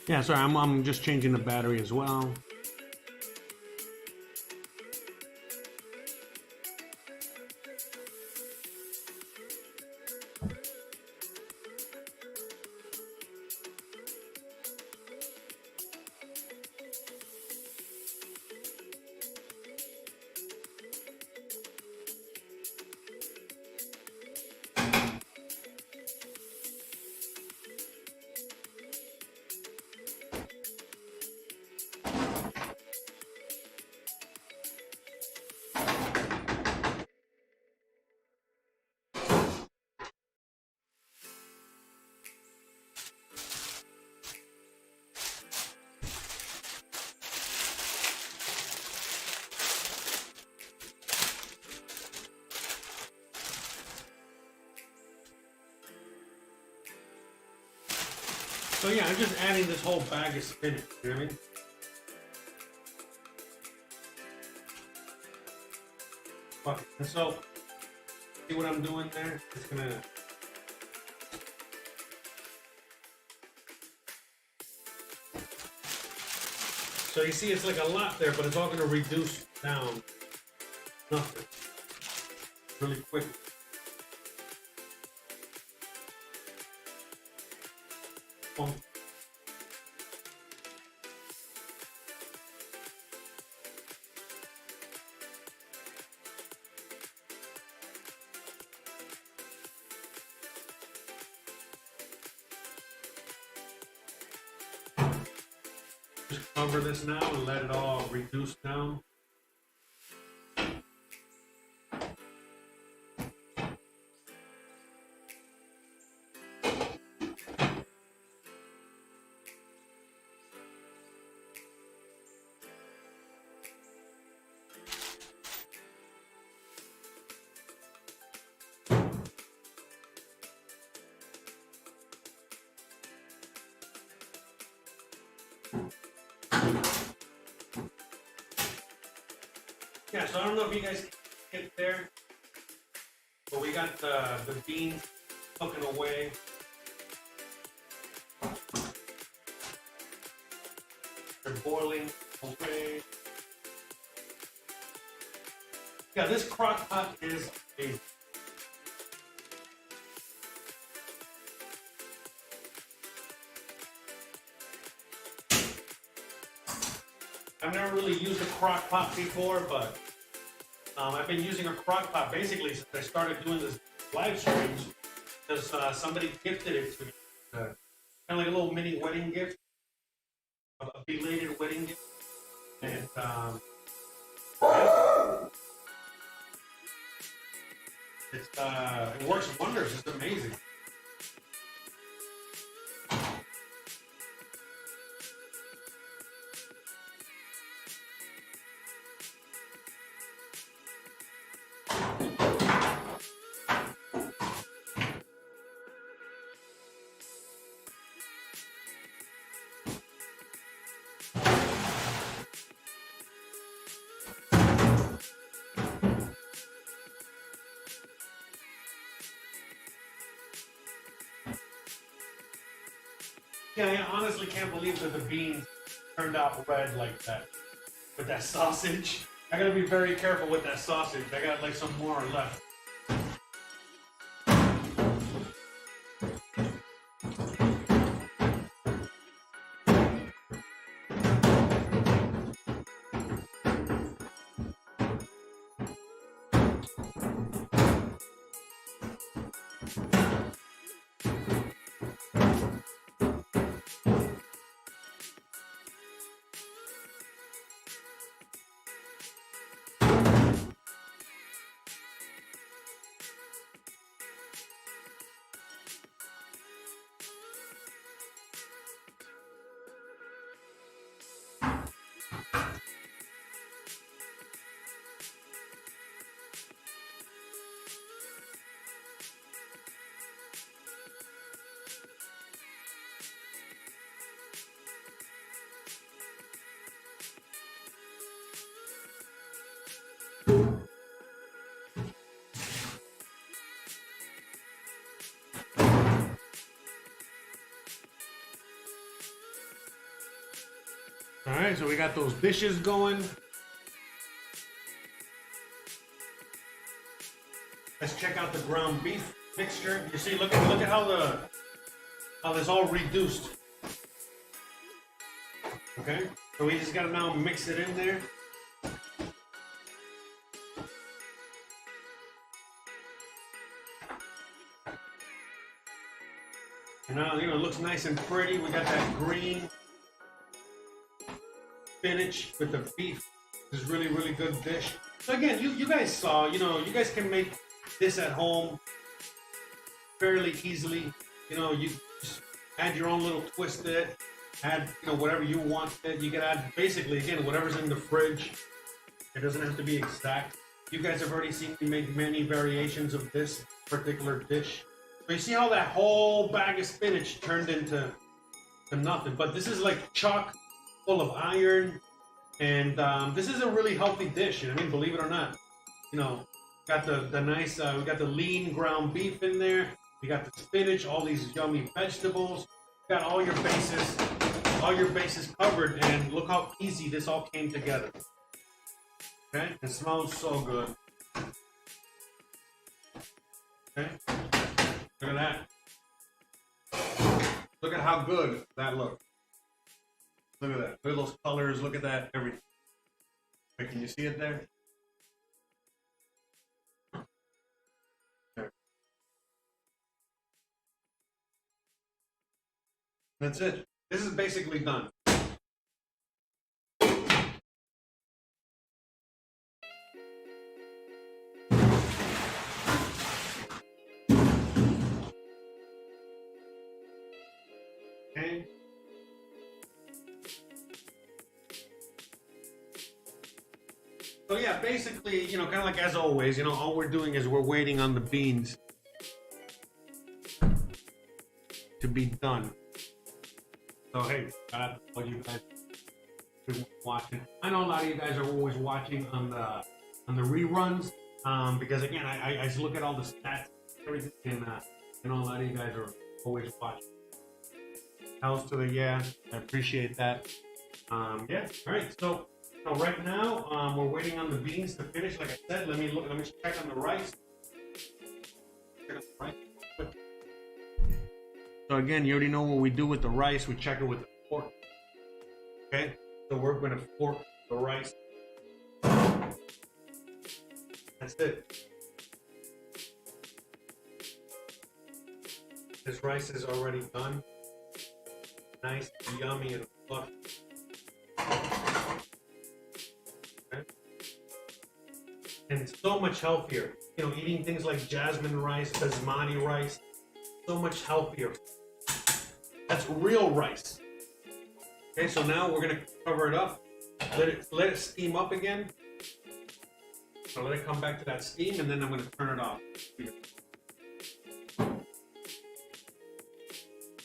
[SPEAKER 1] Yeah, sorry, I'm just changing the battery as well. So yeah, I'm just adding this whole bag of spinach, you know what I mean? And so, see what I'm doing there? It's gonna... So you see it's like a lot there, but it's all gonna reduce down nothing really quick. Just cover this now and let it all reduce down. Yeah, so I don't know if you guys can get there, but we got the beans cooking away. They're boiling away. Yeah, this crock pot is amazing. I've never really used a crock pot before, but I've been using a crock pot basically since I started doing this live streams because somebody gifted it to me. Kind of like a little mini wedding gift, a belated wedding gift. And it works wonders. It's amazing. Yeah, I honestly can't believe that the beans turned out red like that. With that sausage. I gotta be very careful with that sausage. I got like some more left. All right, so we got those dishes going. Let's check out the ground beef mixture. You see, look at how this all reduced. Okay, so we just gotta now mix it in there. And now, it looks nice and pretty. We got that green spinach with the beef. This is really, really good dish. So again, you guys saw, you guys can make this at home fairly easily. You just add your own little twist to it. Add, whatever you want to it. You can add, basically, again, whatever's in the fridge. It doesn't have to be exact. You guys have already seen me make many variations of this particular dish. So you see how that whole bag of spinach turned into nothing. But this is like chock full of iron, and this is a really healthy dish. Believe it or not, got the nice, we got the lean ground beef in there. We got the spinach, all these yummy vegetables. Got all your bases covered, and look how easy this all came together. Okay, it smells so good. Okay, look at that. Look at how good that looks. Look at that. Look at those colors. Look at that. Everything. Wait, can you see it there? There. That's it. This is basically done. Okay. So yeah, basically, kind of like as always, all we're doing is we're waiting on the beans to be done. So hey, all you guys watching. I know a lot of you guys are always watching on the reruns, because again, I just look at all the stats, everything, and a lot of you guys are always watching. Hells to the yeah, I appreciate that. Yeah, all right, so right now, we're waiting on the beans to finish. Like I said, let me check on the rice. So again, you already know what we do with the rice. We check it with the fork. Okay, so we're going to fork the rice. That's it. This rice is already done. Nice, yummy, and fluffy. Okay. And it's so much healthier. Eating things like jasmine rice, basmati rice, so much healthier. That's real rice. Okay, so now we're gonna cover it up. Let it steam up again. So let it come back to that steam, and then I'm gonna turn it off.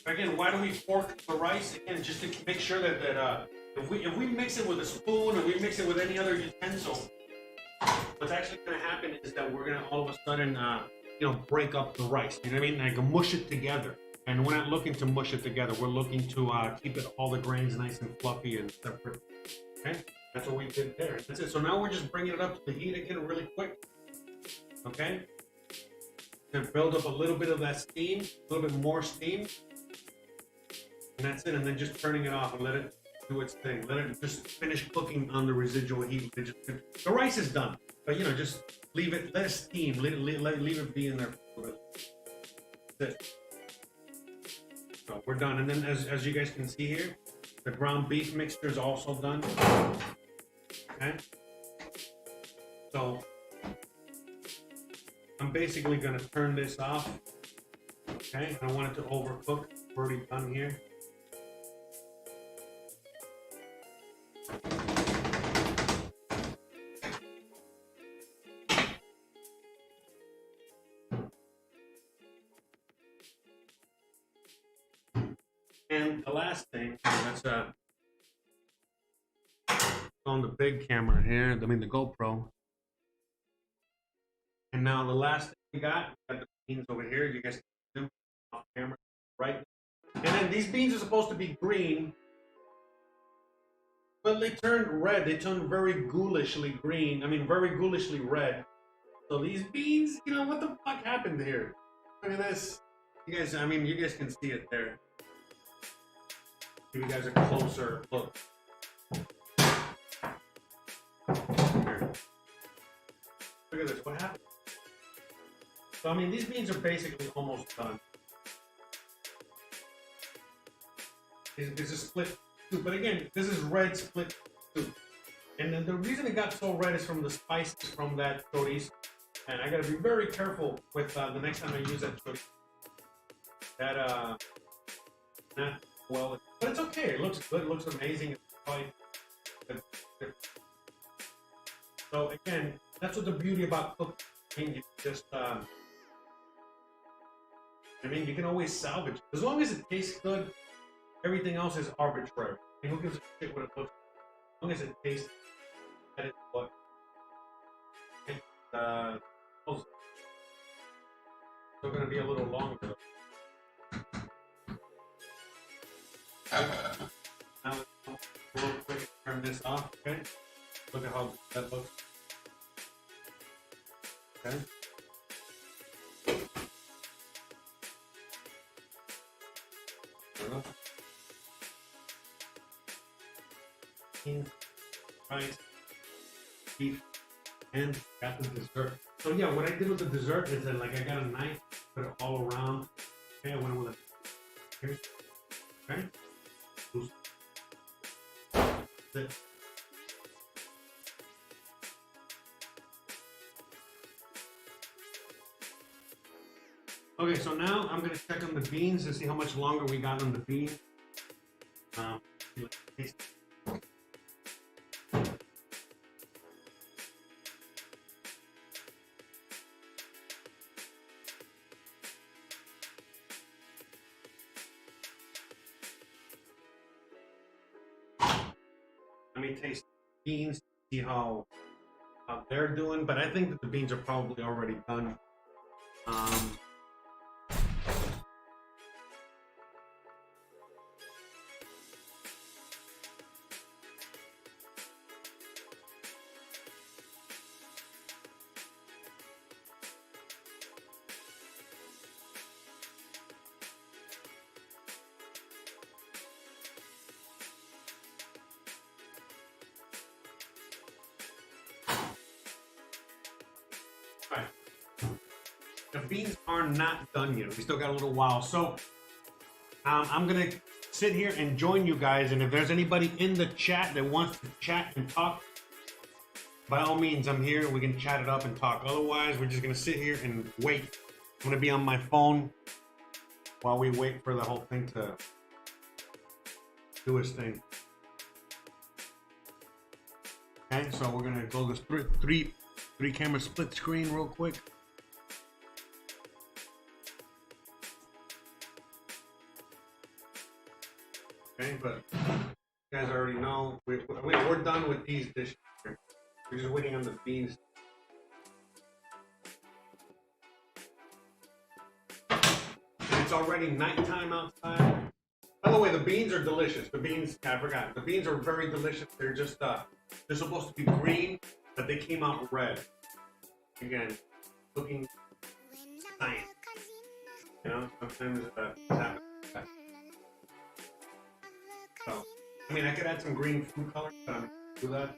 [SPEAKER 1] Again, why do we fork the rice? Again, just to make sure that if we mix it with a spoon or we mix it with any other utensil, what's actually going to happen is that we're going to all of a sudden, break up the rice. You know what I mean? Like mush it together. And we're not looking to mush it together. We're looking to keep it all the grains nice and fluffy and separate. Okay, that's what we did there. That's it. So now we're just bringing it up to the heat again really quick. Okay, and build up a little bit of that steam, a little bit more steam, and that's it. And then just turning it off and let it do its thing. Let it just finish cooking on the residual heat. The rice is done, but you know, just leave it, let it steam, leave it be in there. That's it. So we're done. And then as you guys can see here, the ground beef mixture is also done. Okay. So I'm basically going to turn this off. Okay. I don't want it to overcook. We're already done here. And the last thing, that's on the big camera here, I mean the GoPro. And now the last thing we got the beans over here. You guys can see them off camera, right? And then these beans are supposed to be green, but they turned red. They turned very ghoulishly green. I mean, very ghoulishly red. So these beans, you know, what the fuck happened here? Look at this. You guys, I mean, you guys can see it there. Give you guys a closer look. Here. Look at this. What happened? So I mean, these beans are basically almost done. This is split soup, but again, this is red split soup. And then the reason it got so red is from the spices from that chorizo. And I gotta be very careful with the next time I use that chorizo. That not well, but it's okay. It looks good. It looks amazing. It's quite good. So again, that's what the beauty about cooking. You just, I mean, you can always salvage as long as it tastes good. Everything else is arbitrary. And who gives a shit what it looks like? As long as it tastes, that is what. Still gonna be a little longer. Now, real quick, turn this off, okay? Look at how that looks. Okay. Rice, beef, and got the dessert. So yeah, what I did with the dessert is that like I got a knife, put it all around. Okay, I went with a here. Okay. That's it. Okay, so now I'm gonna check on the beans to see how much longer we got on the beans. Let me taste the beans, see how they're doing, but I think that the beans are probably already done. Right. The beans are not done yet. We still got a little while. So I'm going to sit here and join you guys. And if there's anybody in the chat that wants to chat and talk, by all means, I'm here. We can chat it up and talk. Otherwise, we're just going to sit here and wait. I'm going to be on my phone while we wait for the whole thing to do its thing. Okay, so we're going to go this three camera split screen real quick. Okay, but you guys already know we're done with these dishes here. We're just waiting on the beans. And It's already nighttime outside. By the way, the beans are delicious. The beans, I forgot. The beans are very delicious. They're just, they're supposed to be green, but they came out red. Again, looking science. You know, sometimes it's happens. So, I mean, I could add some green food color, but I'm gonna do that.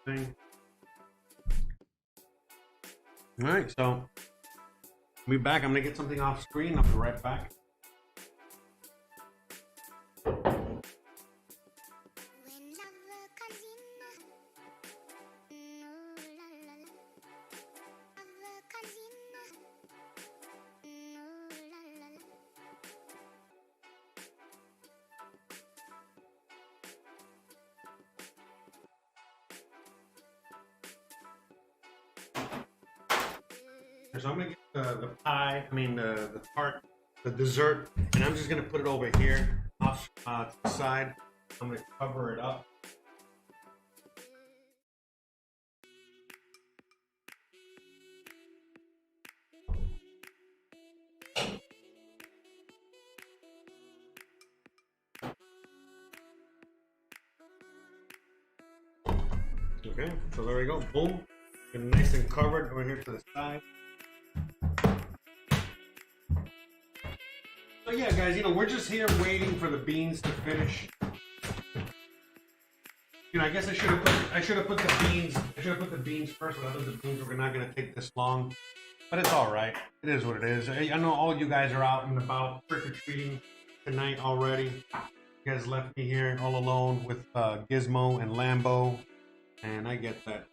[SPEAKER 1] Thing. All right, so I'll be back. I'm gonna get something off screen. I'll be right back. So I'm gonna get the pie, the tart, the dessert, and I'm just gonna put it over here off to the side. I'm gonna cover it up. Okay, so there we go, boom. And nice and covered over here to the side. So yeah, guys, you know, we're just here waiting for the beans to finish. You know, I guess I should have put the beans first, but I thought the beans were not gonna take this long. But it's all right. It is what it is. I know all you guys are out and about trick-or-treating tonight already. You guys left me here all alone with Gizmo and Lambo, and I get that.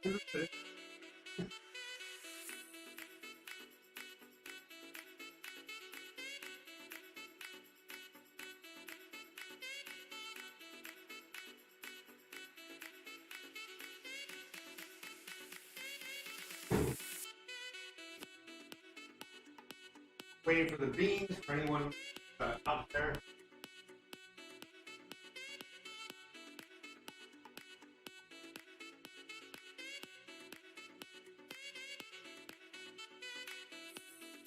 [SPEAKER 1] Waiting for the beans for anyone out there.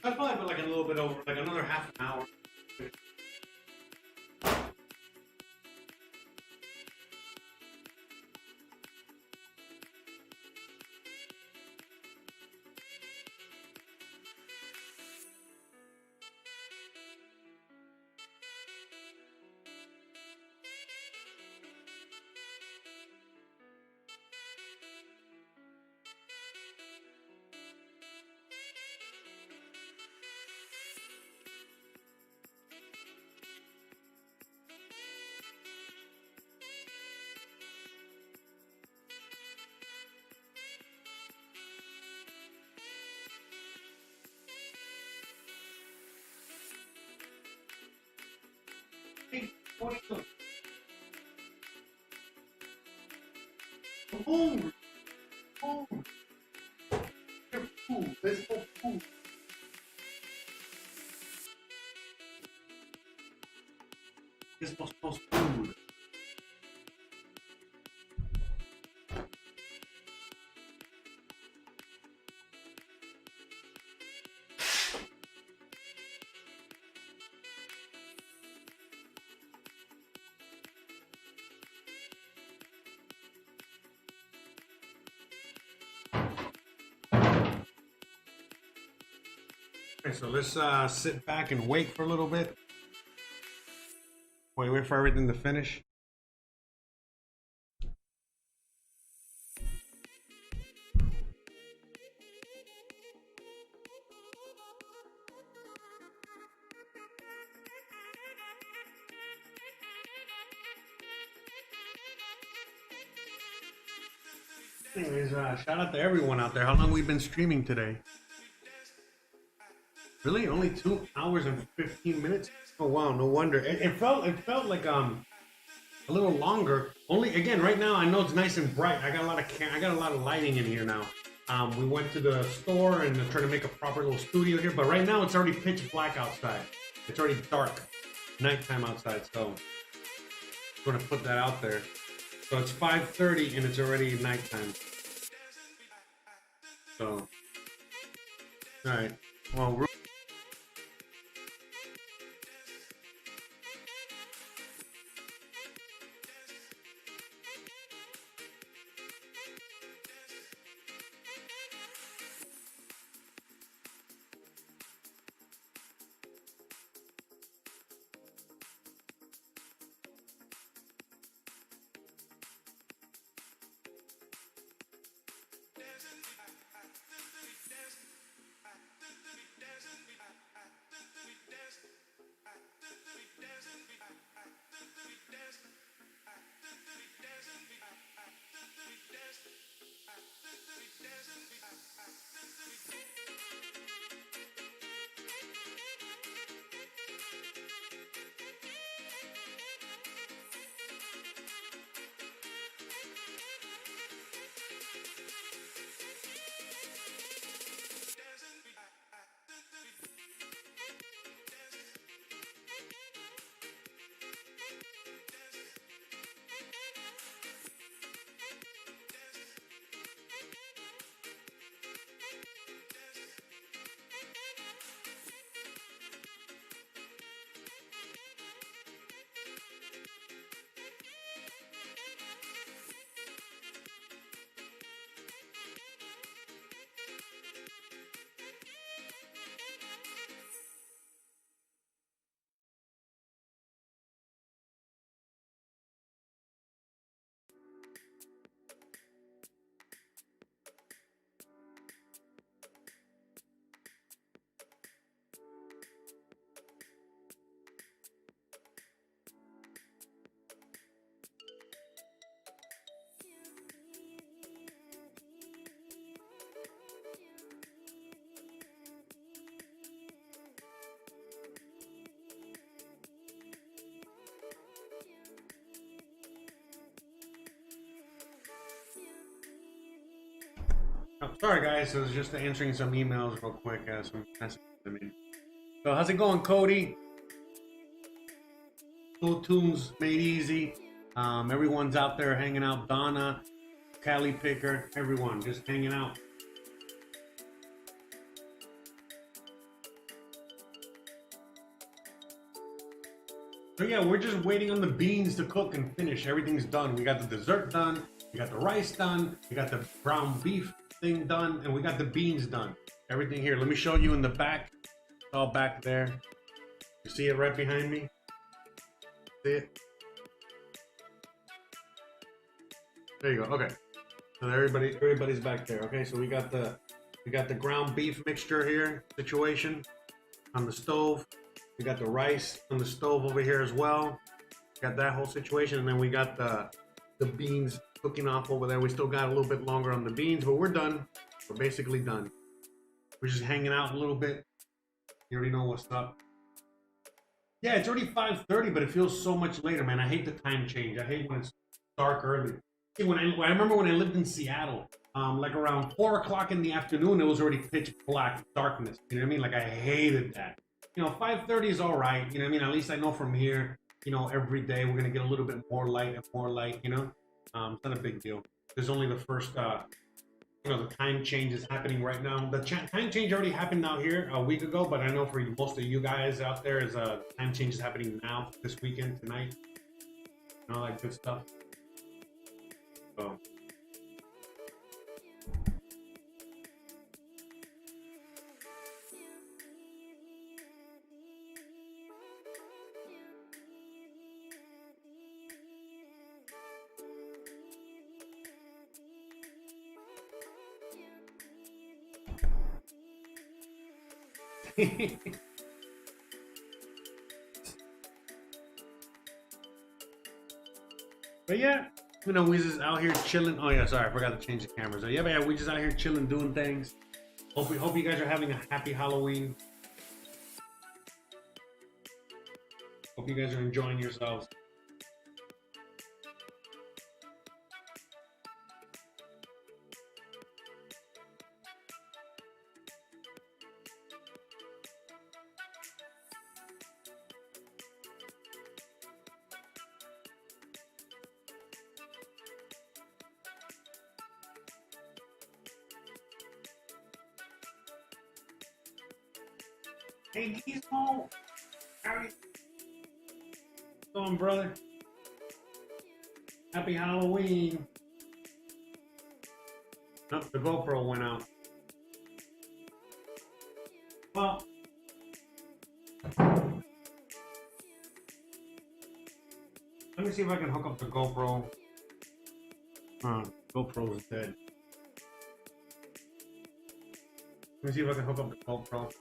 [SPEAKER 1] I'd probably put like a little bit over, like another half an hour. Hey, what are you doing? I'm hungry. Hungry. There's food. There's no food. There's no food. Okay, so let's sit back and wait for a little bit. Wait for everything to finish. Anyways, shout out to everyone out there. How long we've been streaming today? Really, only 2 hours and 15 minutes? Oh wow, no wonder. It felt like a little longer. Only again, right now I know it's nice and bright. I got a lot of lighting in here now. We went to the store and trying to make a proper little studio here, but right now it's already pitch black outside. It's already dark, nighttime outside. So I'm gonna put that out there. So it's 5:30 and it's already nighttime. So, all right. Well, oh, sorry guys, I was just answering some emails real quick. Some messages. So how's it going, Cody? Cool tunes made easy. Everyone's out there hanging out. Donna, Cali Picker, everyone just hanging out. So yeah, we're just waiting on the beans to cook and finish. Everything's done. We got the dessert done. We got the rice done. We got the ground beef thing done, and we got the beans done. Everything here. Let me show you in the back. It's all back there. You see it right behind me? See it? There you go. Okay. So everybody's back there. Okay. So we got the ground beef mixture here situation on the stove. We got the rice on the stove over here as well. Got that whole situation, and then we got the beans cooking off over there. We still got a little bit longer on the beans, but we're done. We're basically done. We're just hanging out a little bit. You already know what's up. Yeah, it's already 5:30, but it feels so much later, man. I hate the time change. I hate when it's dark early. See, I remember when I lived in Seattle, like around 4 o'clock in the afternoon, it was already pitch black darkness. You know what I mean? Like, I hated that. 5:30 is all right. You know what I mean? At least I know from here, every day we're going to get a little bit more light and more light, It's not a big deal. There's only the first, the time change is happening right now. The time change already happened out here a week ago, but I know for most of you guys out there, is time change is happening now, this weekend, tonight, and all that good stuff. So. But yeah, we just out here chilling. Oh yeah, sorry, I forgot to change the camera. So yeah, but yeah, we just out here chilling, doing things. Hope you guys are having a happy Halloween. Hope you guys are enjoying yourselves. Hey, Gizmo. How you doing, brother? Happy Halloween. Nope, the GoPro went out. Well, let me see if I can hook up the GoPro. GoPro is dead. Let me see if I can hook up the GoPro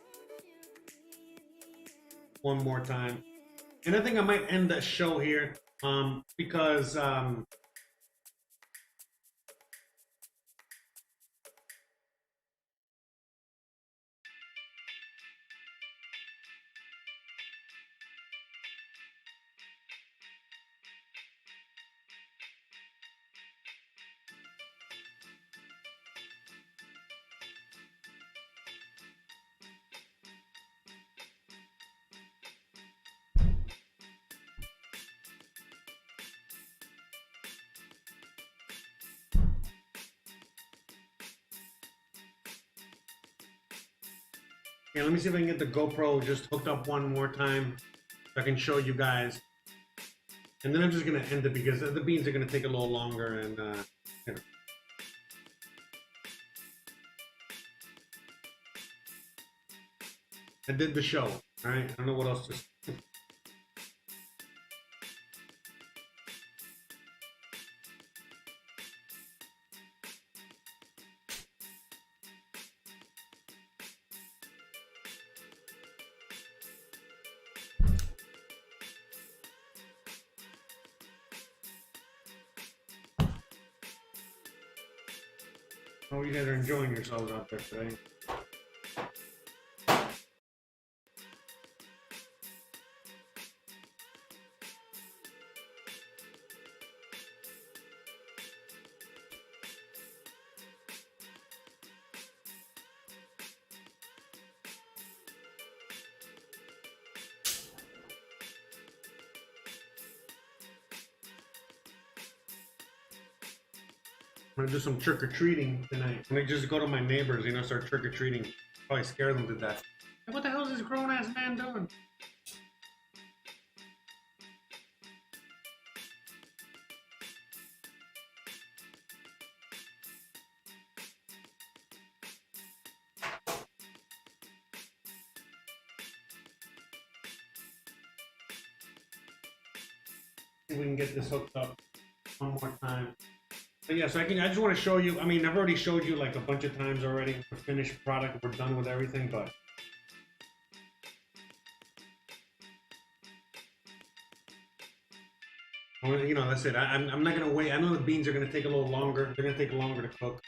[SPEAKER 1] one more time. And I think I might end the show here because yeah, let me see if I can get the GoPro just hooked up one more time so I can show you guys. And then I'm just gonna end it because the beans are gonna take a little longer and you know. I did the show. Alright, I don't know what else to say. Oh, you guys are enjoying yourselves out there today. I'm gonna do some trick-or-treating tonight. I'm gonna just go to my neighbors, you know, start trick-or-treating. Probably scare them to death. Like, what the hell is this grown-ass man doing? See if we can get this hooked up one more time. But yeah, so I just want to show you. I mean, I've already showed you like a bunch of times already the finished product. We're done with everything, but you know, that's it. I'm not gonna wait. I know the beans are gonna take a little longer. They're gonna take longer to cook.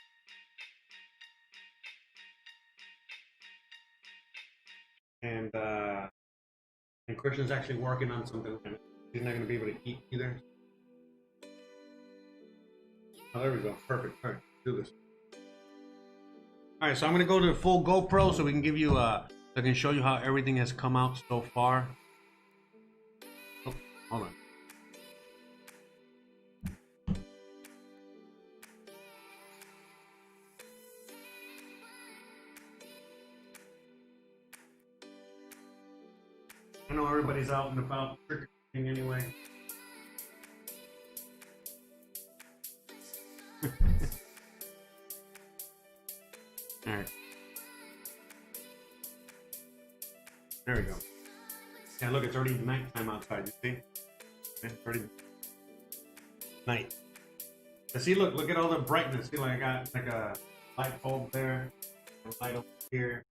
[SPEAKER 1] And Christian's actually working on something. He's not gonna be able to eat either. Oh, there we go. Perfect. All right, do this. All right, so I'm gonna go to the full GoPro so we can give you I can show you how everything has come out so far. Oh, hold on. I know everybody's out and about trick-or-treating anyway. All right. There we go. Yeah, look, it's already nighttime outside. You see? It's already night. But see, look at all the brightness. See, like I got like a light bulb there, a light over here.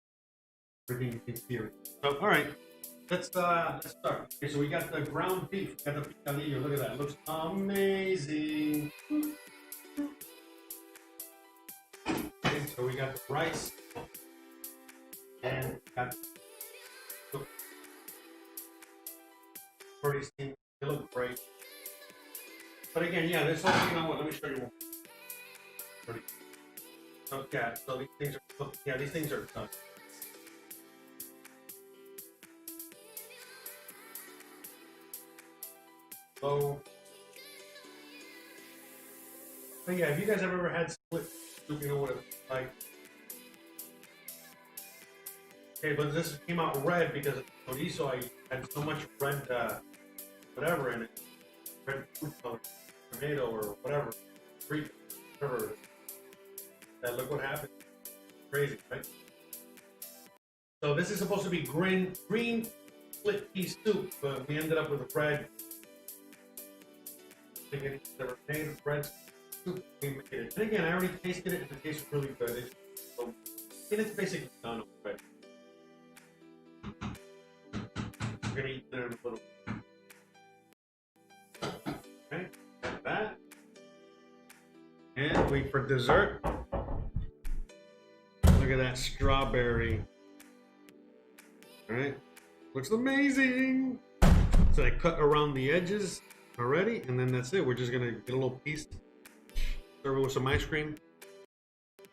[SPEAKER 1] Everything you can see. So, all right. Let's start. Okay, so we got the ground beef. We got the picadillo. Look at that. It looks amazing. Okay, so we got the rice and got pretty steamed. They look great. But again, yeah, this whole, you know what? Let me show you one. So yeah, so these things are, yeah, these things are done. So, but yeah, if you guys have ever had split soup, you know what it's like. Okay, but this came out red because of chorizo. I had so much red, whatever in it. Red food color, tomato or whatever. Free, whatever. That look what happened. Crazy, right? So this is supposed to be green split pea soup, but we ended up with a red. Thinking never made a red soup. We made it. And again, I already tasted it, and it tastes really good. It's basically done already. We're gonna eat there in a little bit. Okay, got that. And wait for dessert. Look at that strawberry. Alright, looks amazing. So I cut around the edges already, and then that's it. We're just gonna get a little piece, serve it with some ice cream,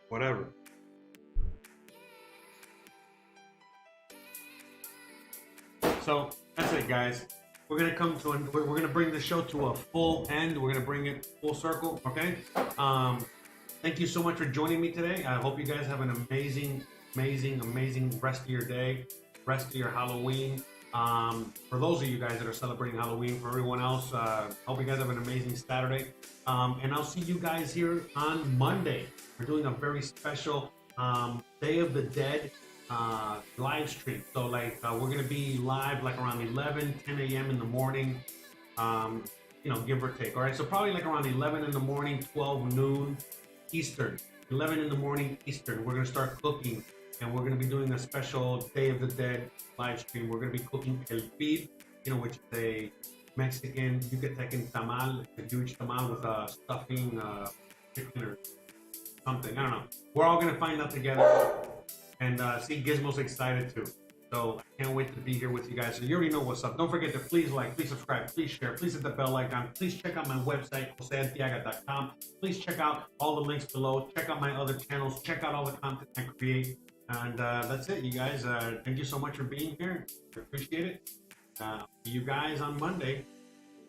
[SPEAKER 1] whatever. So that's it, guys. We're gonna bring the show to a full end. We're gonna bring it full circle. Okay. Thank you so much for joining me today. I hope you guys have an amazing rest of your day, rest of your Halloween. For those of you guys that are celebrating Halloween, for everyone else, hope you guys have an amazing Saturday. And I'll see you guys here on Monday. We're doing a very special Day of the Dead live stream. So like we're gonna be live like around 10 a.m. in the morning, give or take. All right, so probably like around 11 in the morning, 12 noon Eastern, 11 in the morning Eastern. We're gonna start cooking, and we're gonna be doing a special Day of the Dead live stream. We're gonna be cooking el pid, which is a Mexican Yucatecan tamal, a huge tamal with stuffing, chicken or something. I don't know. We're all gonna find out together. And see, Gizmo's excited too. So I can't wait to be here with you guys. So you already know what's up. Don't forget to please like, please subscribe, please share, please hit the bell icon. Please check out my website, josearteaga.com. Please check out all the links below. Check out my other channels. Check out all the content I create. And that's it, you guys. Thank you so much for being here. I appreciate it. See you guys on Monday,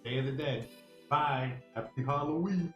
[SPEAKER 1] Day of the Dead. Bye. Happy Halloween.